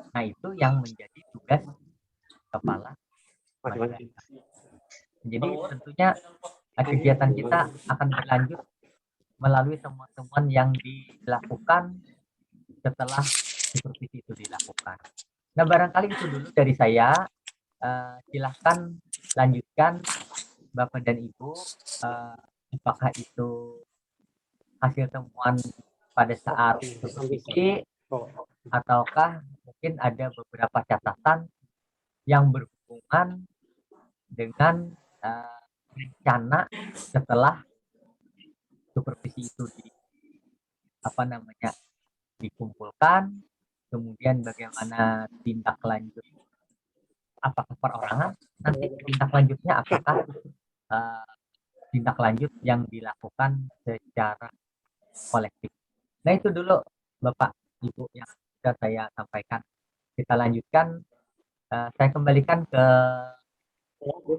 Nah, itu yang menjadi tugas kepala madrasah. Jadi tentunya kegiatan kita akan berlanjut melalui temuan-temuan yang dilakukan setelah supervisi itu dilakukan. Nah, barangkali itu dulu dari saya. Silahkan lanjutkan Bapak dan Ibu, apakah itu hasil temuan pada saat supervisi ataukah mungkin ada beberapa catatan yang berhubungan dengan rencana setelah supervisi itu dikumpulkan, kemudian bagaimana tindak lanjut, apakah perorangan, nanti tindak lanjutnya apakah tindak lanjut yang dilakukan secara kolektif. Nah, itu dulu Bapak Ibu yang sudah saya sampaikan. Kita lanjutkan, saya kembalikan ke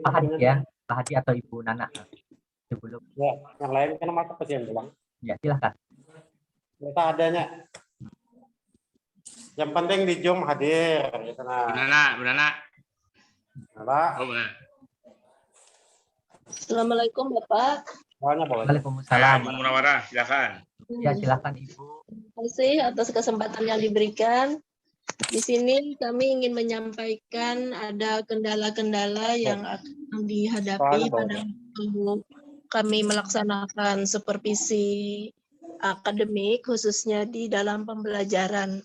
Pak Hadi ya, Pak Hadi atau Ibu Nana sebelum. Ya, yang lain kan masuk ke sini doang. Ya, silakan. Kita adanya. Yang penting di Zoom hadir. Gitu, Bu Nana. Oh, Assalamualaikum Bapak. Waalaikumsalam. Bu Munawarah, silakan. Ya, silakan Ibu. Terima kasih atas kesempatan yang diberikan. Di sini kami ingin menyampaikan ada kendala-kendala yang akan dihadapi pada waktu kami melaksanakan supervisi akademik khususnya di dalam pembelajaran.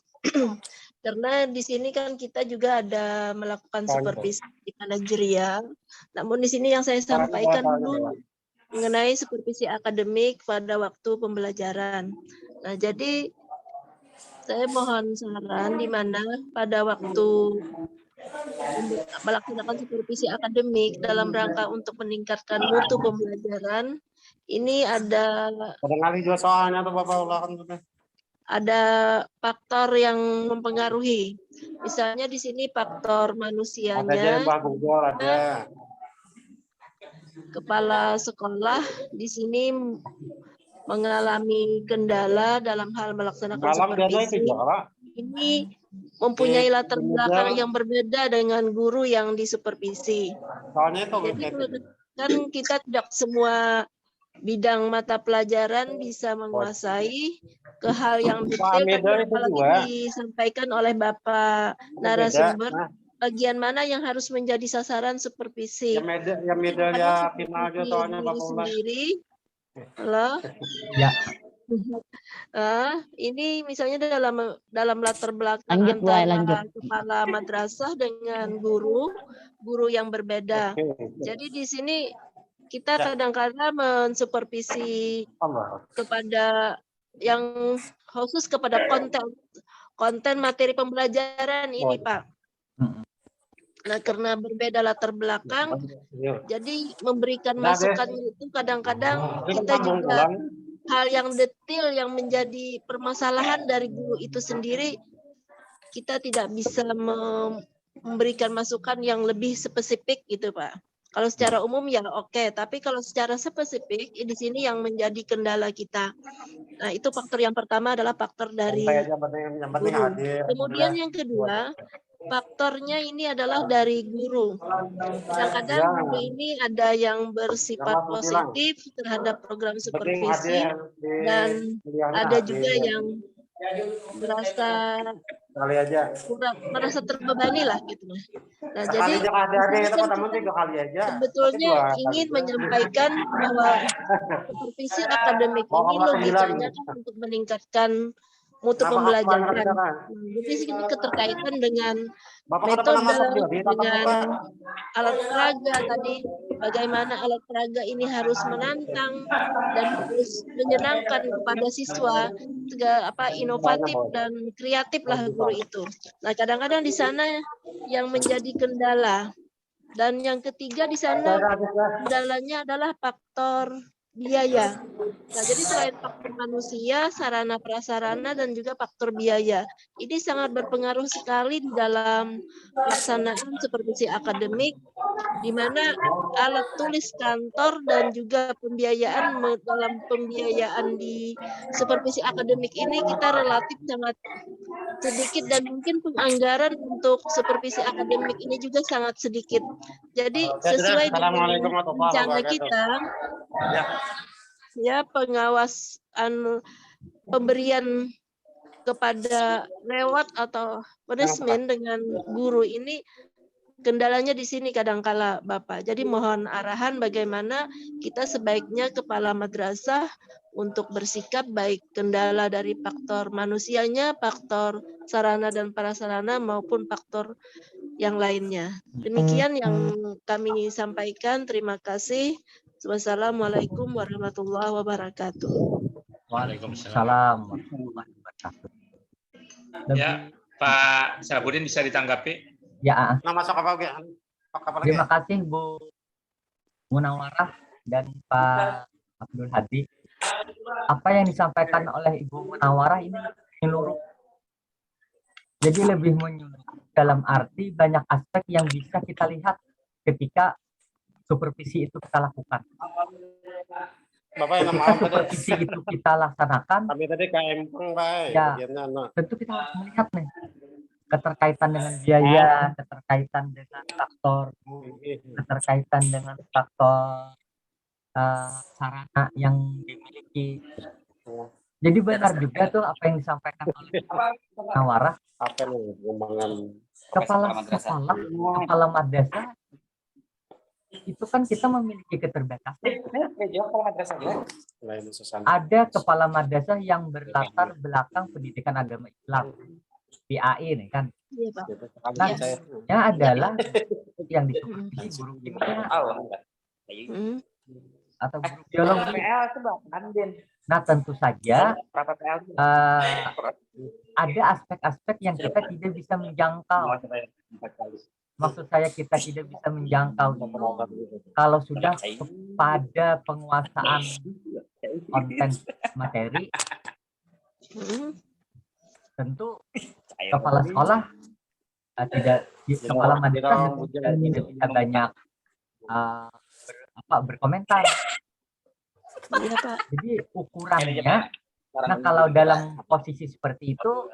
Karena di sini kan kita juga ada melakukan supervisi manajerial. Namun di sini yang saya sampaikan dulu mengenai supervisi akademik pada waktu pembelajaran. Nah, jadi saya mohon saran di mana pada waktu melaksanakan supervisi akademik dalam rangka untuk meningkatkan mutu pembelajaran, ini ada faktor yang mempengaruhi. Misalnya di sini faktor manusianya. Kepala sekolah di sini mengalami kendala dalam hal melaksanakan supervisi. Ini mempunyai latar belakang yang berbeda dengan guru yang disupervisi. Jadi kan kita tidak semua bidang mata pelajaran bisa menguasai ke hal yang detail, apalagi disampaikan oleh Bapak narasumber, bagian mana yang harus menjadi sasaran supervisi. Yang medalnya final soalnya Bapak sendiri. Halo? Ya. Ini misalnya dalam latar belakang antara kepala madrasah dengan guru yang berbeda. Jadi di sini kita kadang-kadang mensupervisi kepada yang khusus kepada konten materi pembelajaran ini, Pak. Nah, karena berbeda latar belakang, jadi memberikan masukan itu kadang-kadang kita juga hal yang detail yang menjadi permasalahan dari guru itu sendiri, kita tidak bisa memberikan masukan yang lebih spesifik gitu, Pak. Kalau secara umum ya oke, tapi kalau secara spesifik di sini yang menjadi kendala kita. Nah, itu faktor yang pertama adalah faktor dari guru. Kemudian yang kedua, faktornya ini adalah dari guru. Kadang-kadang guru ini ada yang bersifat positif terhadap program supervisi dan ada juga yang merasa merasa terbebani lah gitu. Nah, jadi sebetulnya ingin menyampaikan bahwa supervisi akademik ini logikanya kan untuk meningkatkan mutu pembelajaran. Jadi ini keterkaitan dengan metode, dengan alat peraga tadi, bagaimana alat peraga ini harus menantang dan harus menyenangkan kepada siswa, inovatif dan kreatif lah guru itu. Nah, kadang-kadang di sana yang menjadi kendala. Dan yang ketiga di sana kendalanya adalah faktor biaya. Nah, jadi selain faktor manusia, sarana prasarana dan juga faktor biaya. Ini sangat berpengaruh sekali di dalam pelaksanaan supervisi akademik, di mana alat tulis kantor dan juga pembiayaan dalam pembiayaan di supervisi akademik ini kita relatif sangat sedikit dan mungkin penganggaran untuk supervisi akademik ini juga sangat sedikit. Jadi sesuai dengan rencana kita, ya pengawas pemberian kepada lewat atau punishment dengan guru ini kendalanya di sini kadangkala Bapak. Jadi mohon arahan bagaimana kita sebaiknya kepala madrasah untuk bersikap baik kendala dari faktor manusianya, faktor sarana dan prasarana maupun faktor yang lainnya. Demikian yang kami sampaikan. Terima kasih. Wassalamualaikum warahmatullahi wabarakatuh. Waalaikumsalam warahmatullahi wabarakatuh. Ya, Pak Sabudin bisa ditanggapi? Ya, masuk apa? terima kasih Bu Munawarah dan Pak Abdul Hadi. Apa yang disampaikan oleh Ibu Munawarah ini menyeluruh. Jadi lebih menyeluruh dalam arti banyak aspek yang bisa kita lihat ketika supervisi itu kita lakukan. Bapak yang Ketika supervisi itu kita laksanakan, kami tadi KM ya, tentu kita harus melihat nih keterkaitan dengan biaya, keterkaitan dengan faktor, keterkaitan dengan faktor sarana yang dimiliki. Jadi benar juga tuh apa yang disampaikan oleh Nawarah. Kepala madrasah itu kan kita memiliki keterbatasan. Ada kepala madrasah yang berlatar belakang pendidikan agama Islam, PAI nih kan. Iya, Pak. Nah, yang adalah yang disupervisi guru kimia atau guru biologi. Nah, tentu saja ada aspek-aspek yang kita tidak bisa menjangkau. Maksud saya kita tidak bisa menjangkau kalau sudah pada penguasaan konten materi, tentu kepala sekolah kepala madrasah tidak bisa banyak berkomentar. Jadi ukurannya, nah kalau dalam posisi seperti itu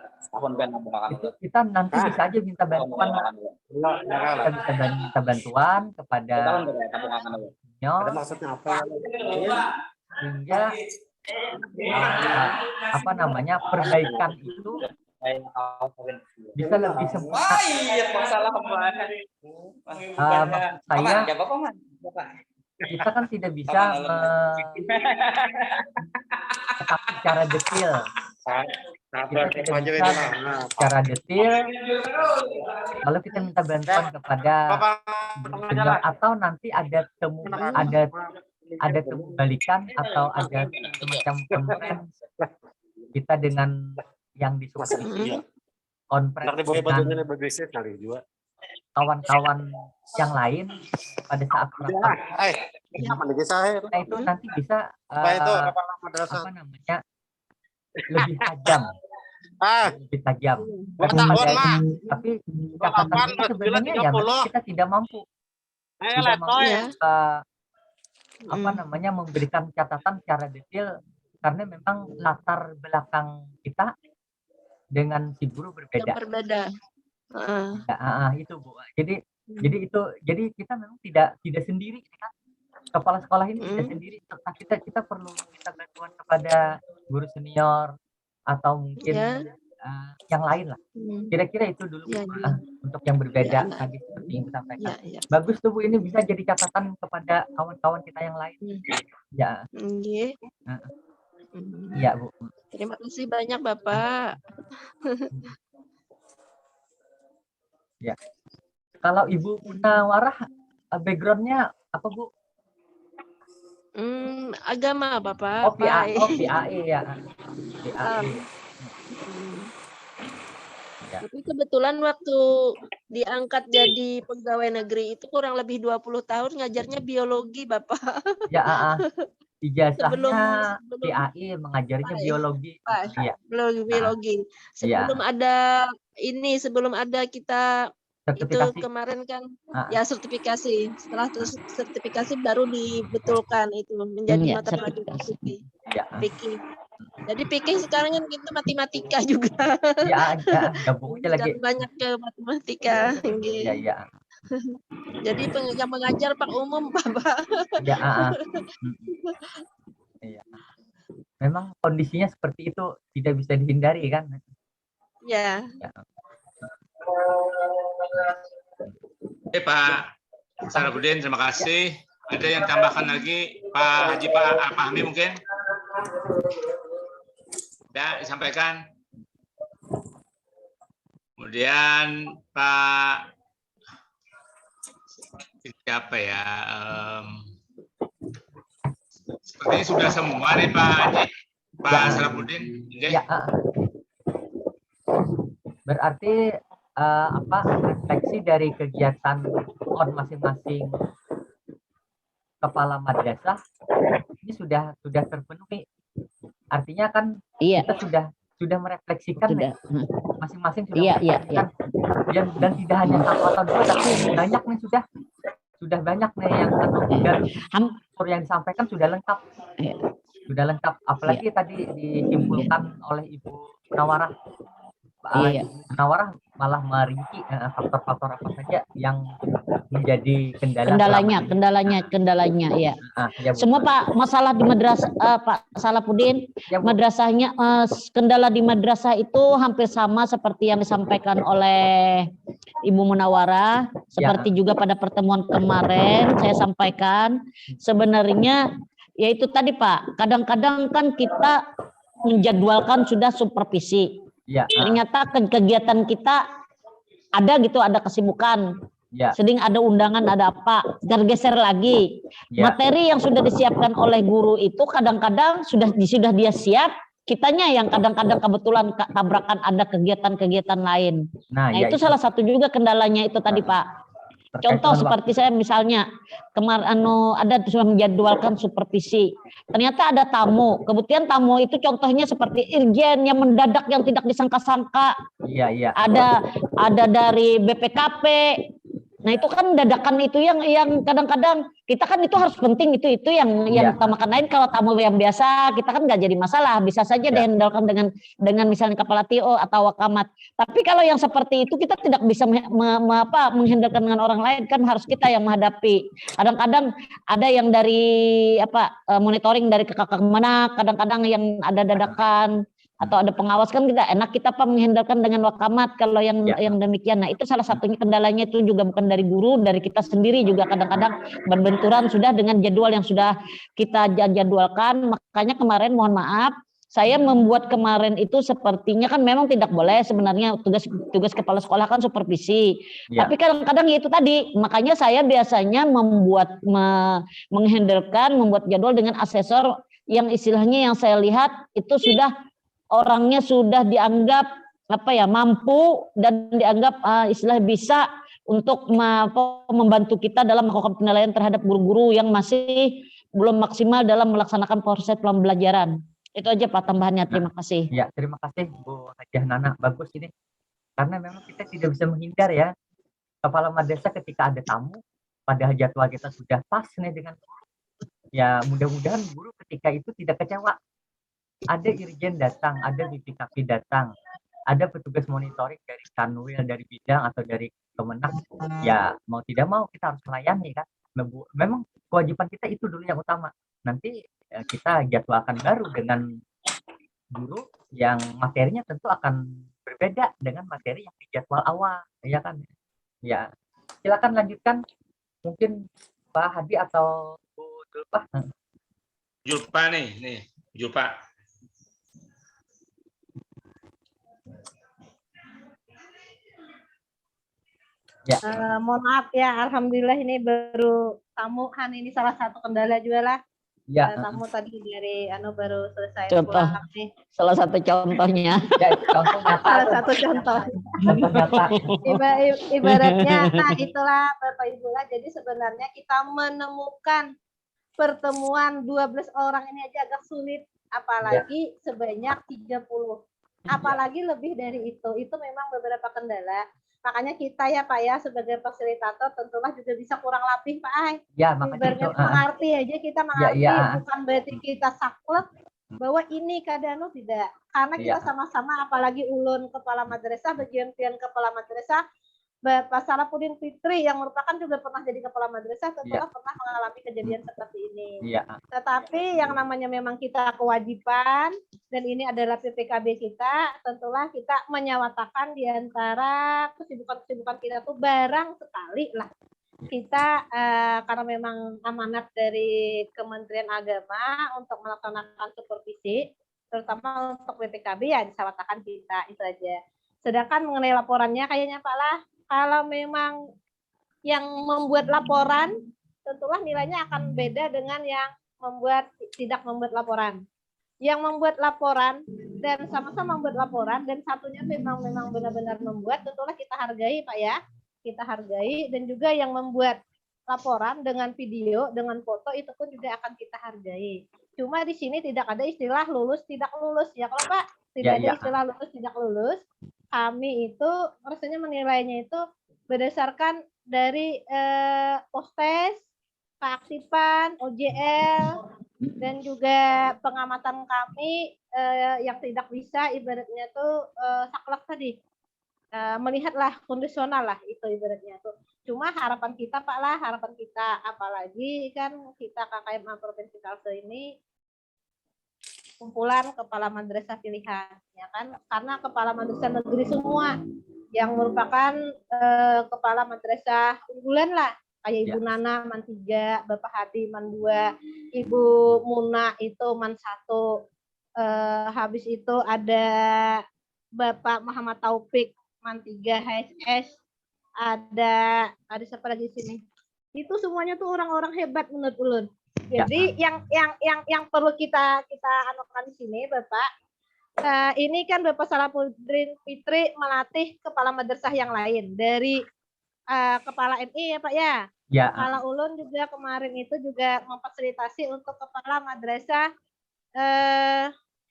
kita nanti bisa aja minta bantuan, kita bisa minta bantuan kepada sehingga perbaikan itu bisa lebih sempurna. Maksud saya kita kan tidak bisa secara detail. Kita tidak bisa secara detail. Lalu kita minta bantuan kepada senior atau nanti ada temu balikan atau ada semacam conference kita dengan yang disuruh conference dengan kawan-kawan yang lain pada saat rapat. Nah, itu nanti bisa lebih tajam. Lebih tajam. Tapi catatan itu sebenarnya ya kita tidak mampu. Memberikan catatan secara detail karena memang latar belakang kita dengan si guru berbeda. Itu Bu. Jadi kita memang tidak sendiri kan. Kepala sekolah ini tidak sendiri. Kita perlu minta bantuan kepada guru senior atau mungkin yang lain lah. Kira-kira itu dulu untuk yang berbeda tadi seperti yang disampaikan. Bagus tuh Bu, ini bisa jadi catatan kepada kawan-kawan kita yang lain. Ya. Iya Bu. Terima kasih banyak Bapak. Ya. Kalau Ibu Gunawarah, backgroundnya apa Bu? Agama Bapak. PAE ya. PAE. Ya. Tapi kebetulan waktu diangkat jadi pegawai negeri itu kurang lebih 20 tahun ngajarnya biologi Bapak. Ya, ijazahnya PAE mengajarnya biologi. Iya. Biologi. Sebelum ada ini, sebelum ada kita sertifikasi. Itu kemarin kan ya sertifikasi. Setelah sertifikasi baru dibetulkan itu menjadi mata pelajaran fikih. Jadi fikih sekarang kan kita matematika juga. Ya, gabungnya lagi. Banyak ke matematika. Iya. Jadi yang mengajar Pak Umum Bapak. Iya. Memang kondisinya seperti itu, tidak bisa dihindari kan? Ya. Oke Pak Sarabudin, terima kasih. Ada yang tambahkan lagi Pak Haji Pak Al-Fahmi mungkin? Sudah disampaikan. Kemudian Pak siapa ya? Sepertinya sudah semua nih Pak Haji, Pak Sarabudin. Ya. Berarti refleksi dari kegiatan masing-masing kepala madrasah ini sudah terpenuhi. Artinya kan kita sudah merefleksikan masing-masing sudah merefleksikan. Dan tidak hanya satu atau dua, tapi banyak nih sudah banyak nih yang yang disampaikan sudah lengkap. Sudah lengkap. Apalagi tadi disimpulkan oleh Ibu Gunawarah. Gunawarah malah merinci faktor-faktor apa saja yang menjadi kendalanya ya. Semua Pak, masalah di madrasah Pak Salahuddin, madrasahnya kendala di madrasah itu hampir sama seperti yang disampaikan oleh Ibu Gunawarah, seperti juga pada pertemuan kemarin saya sampaikan. Sebenarnya yaitu tadi Pak, kadang-kadang kan kita menjadwalkan sudah supervisi. Ternyata kegiatan kita ada kesibukan. Sedang ada undangan, ada apa, tergeser lagi. Materi yang sudah disiapkan oleh guru itu kadang-kadang sudah dia siap, kitanya yang kadang-kadang kebetulan tabrakan ada kegiatan-kegiatan lain. Nah itu salah satu juga kendalanya itu tadi Pak. Contoh seperti saya misalnya kemarin ada sudah menjadwalkan supervisi, ternyata ada tamu, kemudian tamu itu contohnya seperti irjen yang mendadak yang tidak disangka-sangka. Ada dari BPKP. Nah itu kan dadakan itu yang kadang-kadang kita kan itu harus penting itu yang utamakan. Lain kalau tamu yang biasa kita kan nggak jadi masalah, bisa saja dihandalkan dengan misalnya kepala TO atau wakamat. Tapi kalau yang seperti itu kita tidak bisa menghandalkan dengan orang lain, kan harus kita yang menghadapi. Kadang-kadang ada yang dari monitoring dari kakak mana, kadang-kadang yang ada dadakan atau ada pengawas, kan kita enak kita menghandalkan dengan wakamat kalau yang demikian. Nah itu salah satunya kendalanya itu juga bukan dari guru, dari kita sendiri juga kadang-kadang berbenturan sudah dengan jadwal yang sudah kita jadwalkan. Makanya kemarin mohon maaf saya membuat kemarin itu sepertinya kan memang tidak boleh sebenarnya, tugas kepala sekolah kan supervisi. Tapi kadang-kadang ya itu tadi, makanya saya biasanya membuat membuat jadwal dengan asesor yang istilahnya yang saya lihat itu sudah orangnya sudah dianggap mampu dan dianggap istilah bisa untuk membantu kita dalam melakukan penilaian terhadap guru-guru yang masih belum maksimal dalam melaksanakan proses pembelajaran. Itu aja Pak tambahannya. Terima kasih. Ya, terima kasih Bu Hajah Nana. Bagus ini. Karena memang kita tidak bisa menghindar ya. Kepala madrasah ketika ada tamu, padahal jadwal kita sudah pas nih dengan guru. Ya, mudah-mudahan guru ketika itu tidak kecewa. Ada irjen datang, ada BPKP datang, ada petugas monitoring dari Kanwil, dari bidang atau dari Kemenang, ya mau tidak mau kita harus melayani kan. Memang kewajiban kita itu dulu yang utama. Nanti kita jadwalkan baru dengan guru yang materinya tentu akan berbeda dengan materi yang di jadwal awal, ya kan? Ya, silakan lanjutkan. Mungkin Pak Hadi atau Bu Julpa. Julpa nih Julpa. Ya. Mohon maaf ya, alhamdulillah ini baru tamu Han, ini salah satu kendala juga lah. Ya. Tamu tadi dari baru selesai Contoh. pulang nih. Salah satu contohnya. Ya, contoh nyata. Salah satu contoh. Contoh nyata. Ibaratnya, nah itulah Bapak Ibu lah. Jadi sebenarnya kita menemukan pertemuan 12 orang ini aja agak sulit, apalagi sebanyak 30. Apalagi lebih dari itu memang beberapa kendala. Makanya kita ya Pak ya sebagai fasilitator tentulah juga bisa kurang lapih Pak Ai. Ya, makanya itu. Mengerti aja kita mengerti, bukan berarti kita saklek bahwa ini keadaan tidak. Karena kita sama-sama, apalagi ulun kepala madrasah, bagian kepala madrasah, Bapak Salahuddin Fitri yang merupakan juga pernah jadi kepala madrasah, tentulah pernah mengalami kejadian seperti ini. Tetapi yang namanya memang kita kewajiban, dan ini adalah PPKB kita, tentulah kita menyawatakan di antara kesibukan-kesibukan kita tuh barang sekali lah. Kita karena memang amanat dari Kementerian Agama untuk melaksanakan supervisi, terutama untuk PPKB ya disawatakan kita, itu aja. Sedangkan mengenai laporannya kayaknya Pak lah, kalau memang yang membuat laporan, tentulah nilainya akan beda dengan yang tidak membuat laporan. Yang membuat laporan dan sama-sama membuat laporan dan satunya memang benar-benar membuat, tentulah kita hargai Pak ya. Kita hargai, dan juga yang membuat laporan dengan video, dengan foto itu pun juga akan kita hargai. Cuma di sini tidak ada istilah lulus tidak lulus ya kalau Pak, tidak ada istilah lulus tidak lulus. Kami itu rasanya menilainya itu berdasarkan dari postes, keaktifan, OJL, dan juga pengamatan kami yang tidak bisa ibaratnya tuh saklek tadi. Melihatlah kondisional lah itu ibaratnya tuh. Cuma harapan kita Pak lah, harapan kita apalagi kan kita KKMA Provinsi Kalsel ini kumpulan kepala madrasah pilihan ya kan, karena kepala madrasah negeri semua yang merupakan kepala madrasah unggulan lah, kayak Ibu Nana Man 3, Bapak Hadi Man 2, Ibu Muna itu Man 1, habis itu ada Bapak Muhammad Taufik Man 3 HSS, ada siapa lagi di sini, itu semuanya tuh orang-orang hebat menurut ulun. Jadi yang perlu kita anukan di sini Bapak, ini kan Bapak Salahuddin Fitri melatih kepala madrasah yang lain dari kepala MI ya Pak ya. Kepala ulun juga kemarin itu juga memfasilitasi untuk kepala madrasah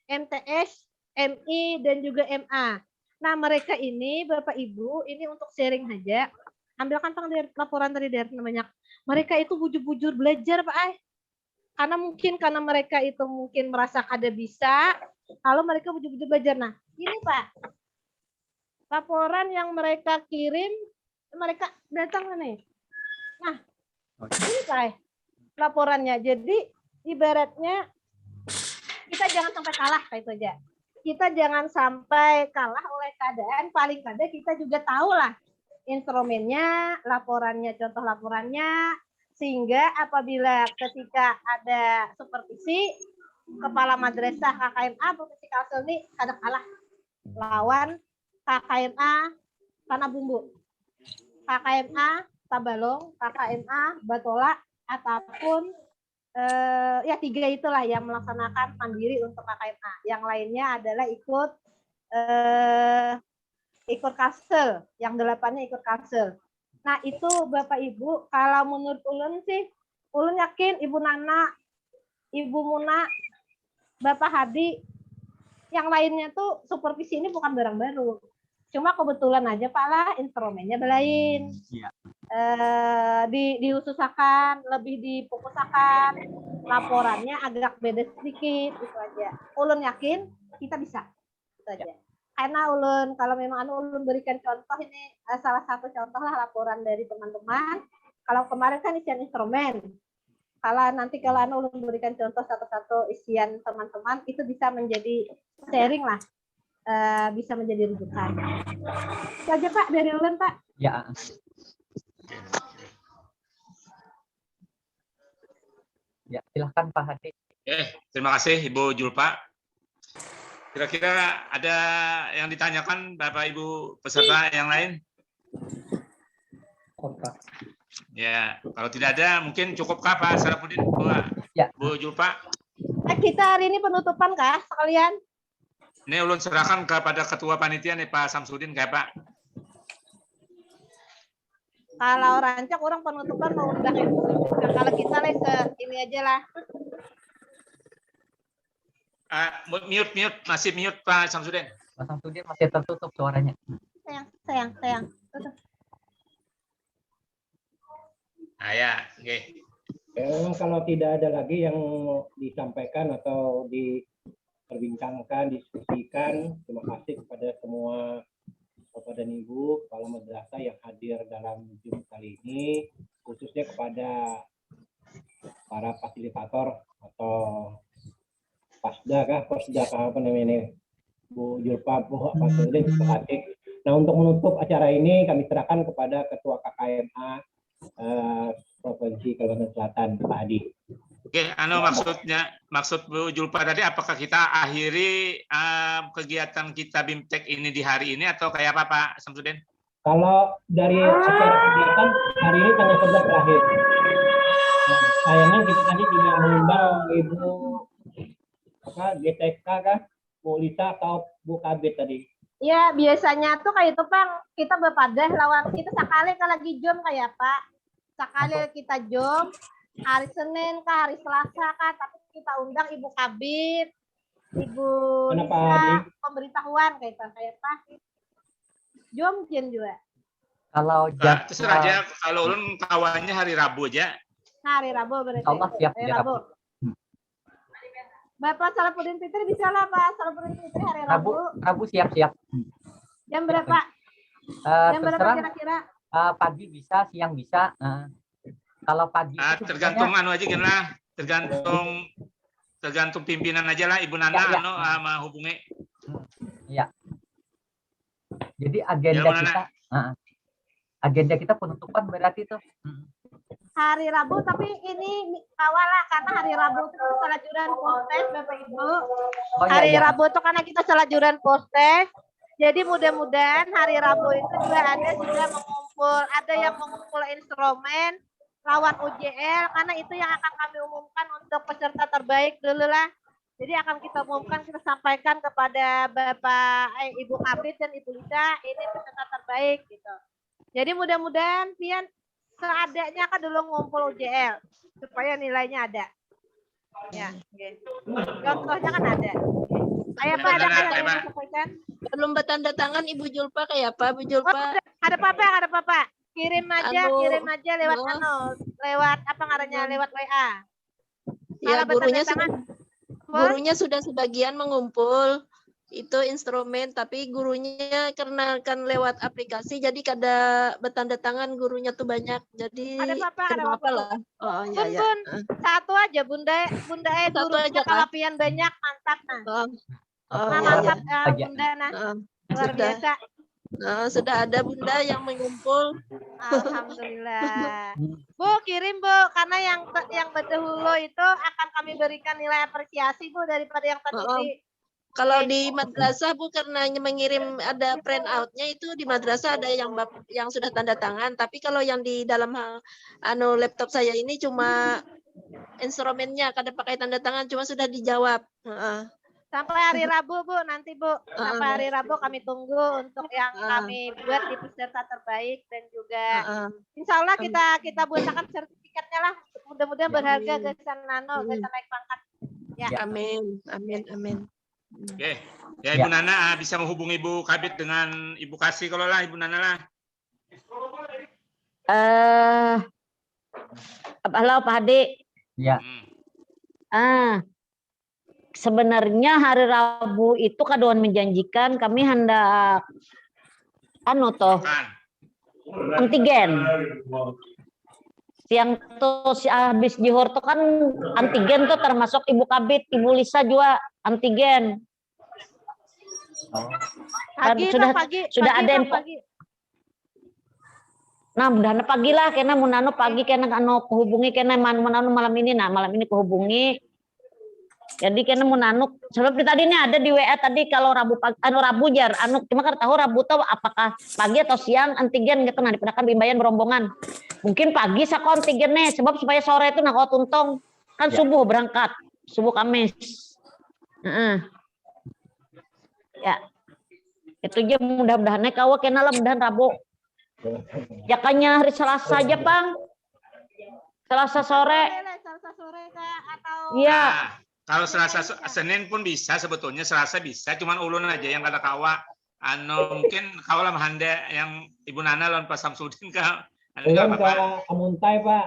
MTS, MI dan juga MA. Nah mereka ini Bapak Ibu ini untuk sharing aja. Ambilkan laporan tadi dari banyak. Mereka itu bujur-bujur belajar Pak Ai. Karena mereka itu mungkin merasa ada bisa, kalau mereka bujur-bujur belajar. Nah, ini Pak, laporan yang mereka kirim, mereka datang nih. Nah, ini Pak, laporannya. Jadi, ibaratnya kita jangan sampai kalah kayak itu aja. Kita jangan sampai kalah oleh keadaan, paling kada kita juga tahu lah instrumennya, laporannya, contoh laporannya, sehingga apabila ketika ada supervisi kepala madrasah KKMA Provinsi Kalsel ini kada kalah lawan KKMA Tanah Bumbu, KKMA Tabalong, KKMA Batola, ataupun ya 3 itulah yang melaksanakan mandiri untuk KKMA. Yang lainnya adalah ikut Kalsel, yang 8-nya ikut Kalsel. Nah itu Bapak Ibu, kalau menurut ulun sih, ulun yakin Ibu Nana, Ibu Muna, Bapak Hadi, yang lainnya tuh supervisi ini bukan barang baru. Cuma kebetulan aja Pak lah instrumennya belain. Diusahakan, lebih difokuskan, laporannya agak beda sedikit, itu aja. Ulun yakin kita bisa, itu aja. karena ulun kalau memang ulun berikan contoh ini salah satu contoh lah laporan dari teman-teman. Kalau kemarin kan isian instrumen. Kalau nanti kalau ulun berikan contoh satu-satu isian teman-teman itu bisa menjadi sharing lah. Bisa menjadi rujukan. Itu aja Pak dari ulun Pak. Ya. Ya, silahkan Pak Hadi. Terima kasih Ibu Julpa. Kira-kira ada yang ditanyakan Bapak Ibu peserta yang lain? Ya, kalau tidak ada mungkin cukupkah Pak Sarapudin, Bu Julpa? Kita hari ini penutupan kah sekalian? Ini ulun serahkan kepada Ketua Panitia nih Pak Samsudin kayak Pak. Kalau rancak orang penutupan mau undang Ibu. Nah, kalau kita ini aja lah. Mute, masih mute Pak Samsudin. Pak Samsudin masih tertutup suaranya. Sayang. Tutup. Ya, oke. Kalau tidak ada lagi yang disampaikan atau diperbincangkan, diskusikan, terima kasih kepada semua Bapak dan Ibu kepala madrasah yang hadir dalam Zoom kali ini, khususnya kepada para fasilitator atau Posda apa namanya, Bu Julpa, Bu Samsudin, terima kasih. Nah, untuk menutup acara ini kami serahkan kepada Ketua KKMA Provinsi Kalimantan Selatan, Pak Adi. Oke, maksud Bu Julpa tadi apakah kita akhiri kegiatan kita BIMTEK ini di hari ini atau kayak apa Pak Samsudin? Kalau dari acara kegiatan hari ini tanggal 11 terakhir. Sayangnya kita tadi juga mengundang Ibu GTK kah, Bu Lisa atau Bu Kabit tadi. Iya, biasanya tuh kayak itu Pak, kita berpadah lawan kita sekali kalau lagi jom kayak Pak. Sekali kita jom hari Senin kah, hari Selasa kah, tapi kita undang Ibu Kabit, Ibu Lisa, pemberitahuan kayak Pak. Jom juga. Kalau terserah aja, kalau ulun kawannya hari Rabu aja. Hari Rabu berarti. Allah siap hari Rabu. Bapak Sarapudin Fitri bisa lah Pak Sarapudin Fitri hari Rabu. Rabu siap. Jam berapa? Jam berapa kira-kira? Pagi bisa, siang bisa. Kalau pagi tergantung aja kan lah, tergantung pimpinan aja lah Ibu Nana sama hubungi. Iya. Jadi agenda kita penutupan berarti itu hari Rabu, tapi ini kawal lah karena hari Rabu itu selajuran postes Bapak Ibu. Hari Rabu itu karena kita selajuran postes. Jadi mudah-mudahan hari Rabu itu juga ada yang mengumpul instrumen lawan UJL, karena itu yang akan kami umumkan untuk peserta terbaik dulu lah. Jadi akan kita umumkan, kita sampaikan kepada Ibu Kabit dan Ibu Lisa, ini peserta terbaik gitu. Jadi mudah-mudahan pian seadanya kan dulu ngumpul UJL supaya nilainya ada. Ya, contohnya kan ada. Kayak Pak ada yang sampaikan? Belum bertanda tangan Ibu Julpa kayak apa Bu Julpa? Ada apa? Kirim aja lewat lewat apa ngarannya, lewat WA. Ya, gurunya sudah sebagian mengumpul itu instrumen, tapi gurunya karena kan lewat aplikasi jadi kada bertanda tangan gurunya tuh banyak. Jadi ada apa lah. Oh ya. Bun, satu aja Bunda satu aja kalapian banyak, mantap nah. Mantap Bunda nah. Luar biasa. Sudah ada Bunda yang mengumpul. Alhamdulillah. Bu, kirim Bu, karena yang berdahulu itu akan kami berikan nilai apresiasi Bu daripada yang tadi. Kalau di madrasah Bu karena mengirim ada print out-nya itu di madrasah ada yang sudah tanda tangan, tapi kalau yang di dalam laptop saya ini cuma instrumennya kada pakai tanda tangan, cuma sudah dijawab. Sampai hari Rabu Bu, nanti Bu. Sampai hari Rabu kami tunggu untuk yang kami buat di peserta terbaik, dan juga insya Allah kita buatkan sertifikatnya lah. Mudah-mudahan berharga Gasan Nano, Gasan naik pangkat. Ya. Amin. Oke. Ya Ibu Nana bisa menghubungi Ibu Kabit dengan Ibu Kasih kalau lah Ibu Nana lah. Halo Pak Hadi. Ya. sebenarnya hari Rabu itu kadoan menjanjikan kami hendak Makan. antigen. Siang tuh si habis juhur tuh kan antigen tuh termasuk Ibu Kabit, Ibu Lisa juga antigen. Pagi, sudah Kang, pagi, sudah pagi, ada Kang, info. pagi. Nah, mudah pagi lah kena munano pagi kena anu kehubungi kena munano malam ini kehubungi. Jadi kena munano sebab tadi ini ada di WA tadi kalau Rabu pagi Rabu jar cuma kan tahu Rabu tuh apakah pagi atau siang antigen gitu nah dipindahkan bimbayan berombongan. Mungkin pagi sako antigennya sebab supaya sore itu nak tuntong kan subuh berangkat, subuh Kamis. Ya. Itu aja mudah-mudahan kau kena lah mudahan Rabu. Jakanya hari Selasa aja, Bang. Selasa sore. Selasa sore, Kak, atau Iya. Nah, kalau Selasa Senin pun bisa sebetulnya, Selasa bisa, cuman ulun aja yang kata kawa. Mungkin kawa lah hande yang Ibu Nana lawan Pak Samsudin kah? Ulun ke Amuntai, Pak.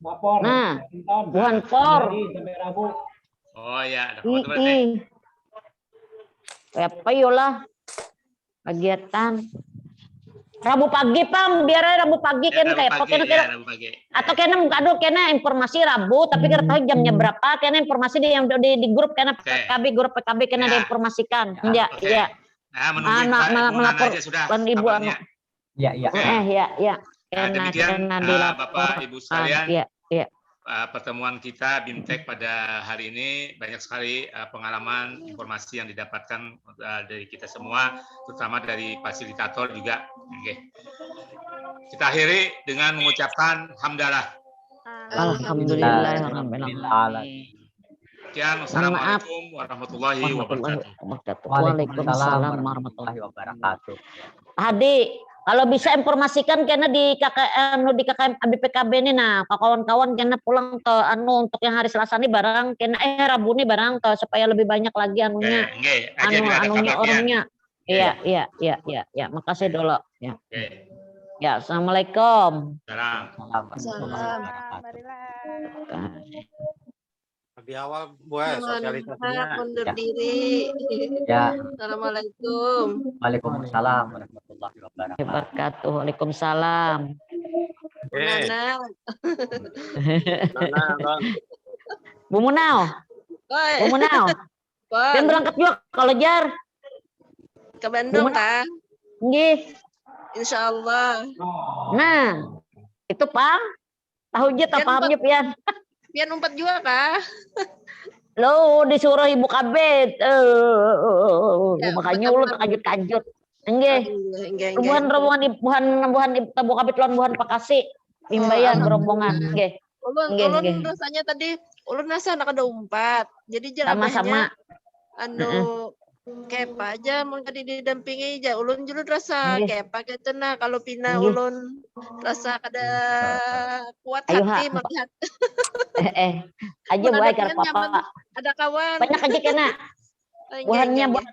Lapor. Nah, Buhan Por. Sampai Rabu. Oh ya, ada foto berarti. Apa yolah kegiatan Rabu pagi Pam biar Rabu pagi Ya, kena kayak Rabu pagi, ya, Rabu pagi. atau kena informasi Rabu tapi kita tahu jamnya berapa kena informasi di yang di grup kena grup PKB kena diinformasikan ya. Nah, menunggu melapor aja sudah Ibu anu ya. Nah, demikian Bapak Ibu sekalian ya. Pertemuan kita BIMTEK pada hari ini banyak sekali pengalaman informasi yang didapatkan dari kita semua, terutama dari fasilitator juga. Oke. Kita akhiri dengan mengucapkan hamdalah. Alhamdulillah. Sekian, wassalamualaikum warahmatullahi wabarakatuh. Waalaikumsalam warahmatullahi wabarakatuh. Hadi, kalau bisa informasikan kena di KKM BPKB ini nah kawan-kawan kena pulang ke untuk yang hari Selasa ini barang kena Rabu ini barang ke supaya lebih banyak lagi anunya orangnya. Iya. Makasih dulu ya. Ya, assalamualaikum. Salam. Lebih awal buat sosialisasinya. Mundur diri. Ya. Assalamualaikum. Waalaikumsalam warahmatullahi wabarakatuh. Waalaikumsalam. Nana. Bu Munau. Bu Munau. Dia berangkat juga kalau jar. Ke Bandung kan? Nggih. Insya Allah. Nah, itu Pak. Tahu aja tak pahamnya pian. Pian umpat juga kah? Lo disuruh Ibu Kabit. Makanya lu terkajut-kajut. Enggak. Rombongan Ibu Kabit lawan buhan Pakasi. Bimbayan berombongan. Enggak. Ulun rasanya tadi ulun rasa anak ada umpat. Jadi sama-sama kepa aja mau didampingi aja ulun julu rasa kepa gitu nah kalau pina ulun rasa kada kuat hati melihat aja buat papa ada kawan banyak aja kena buahnya buat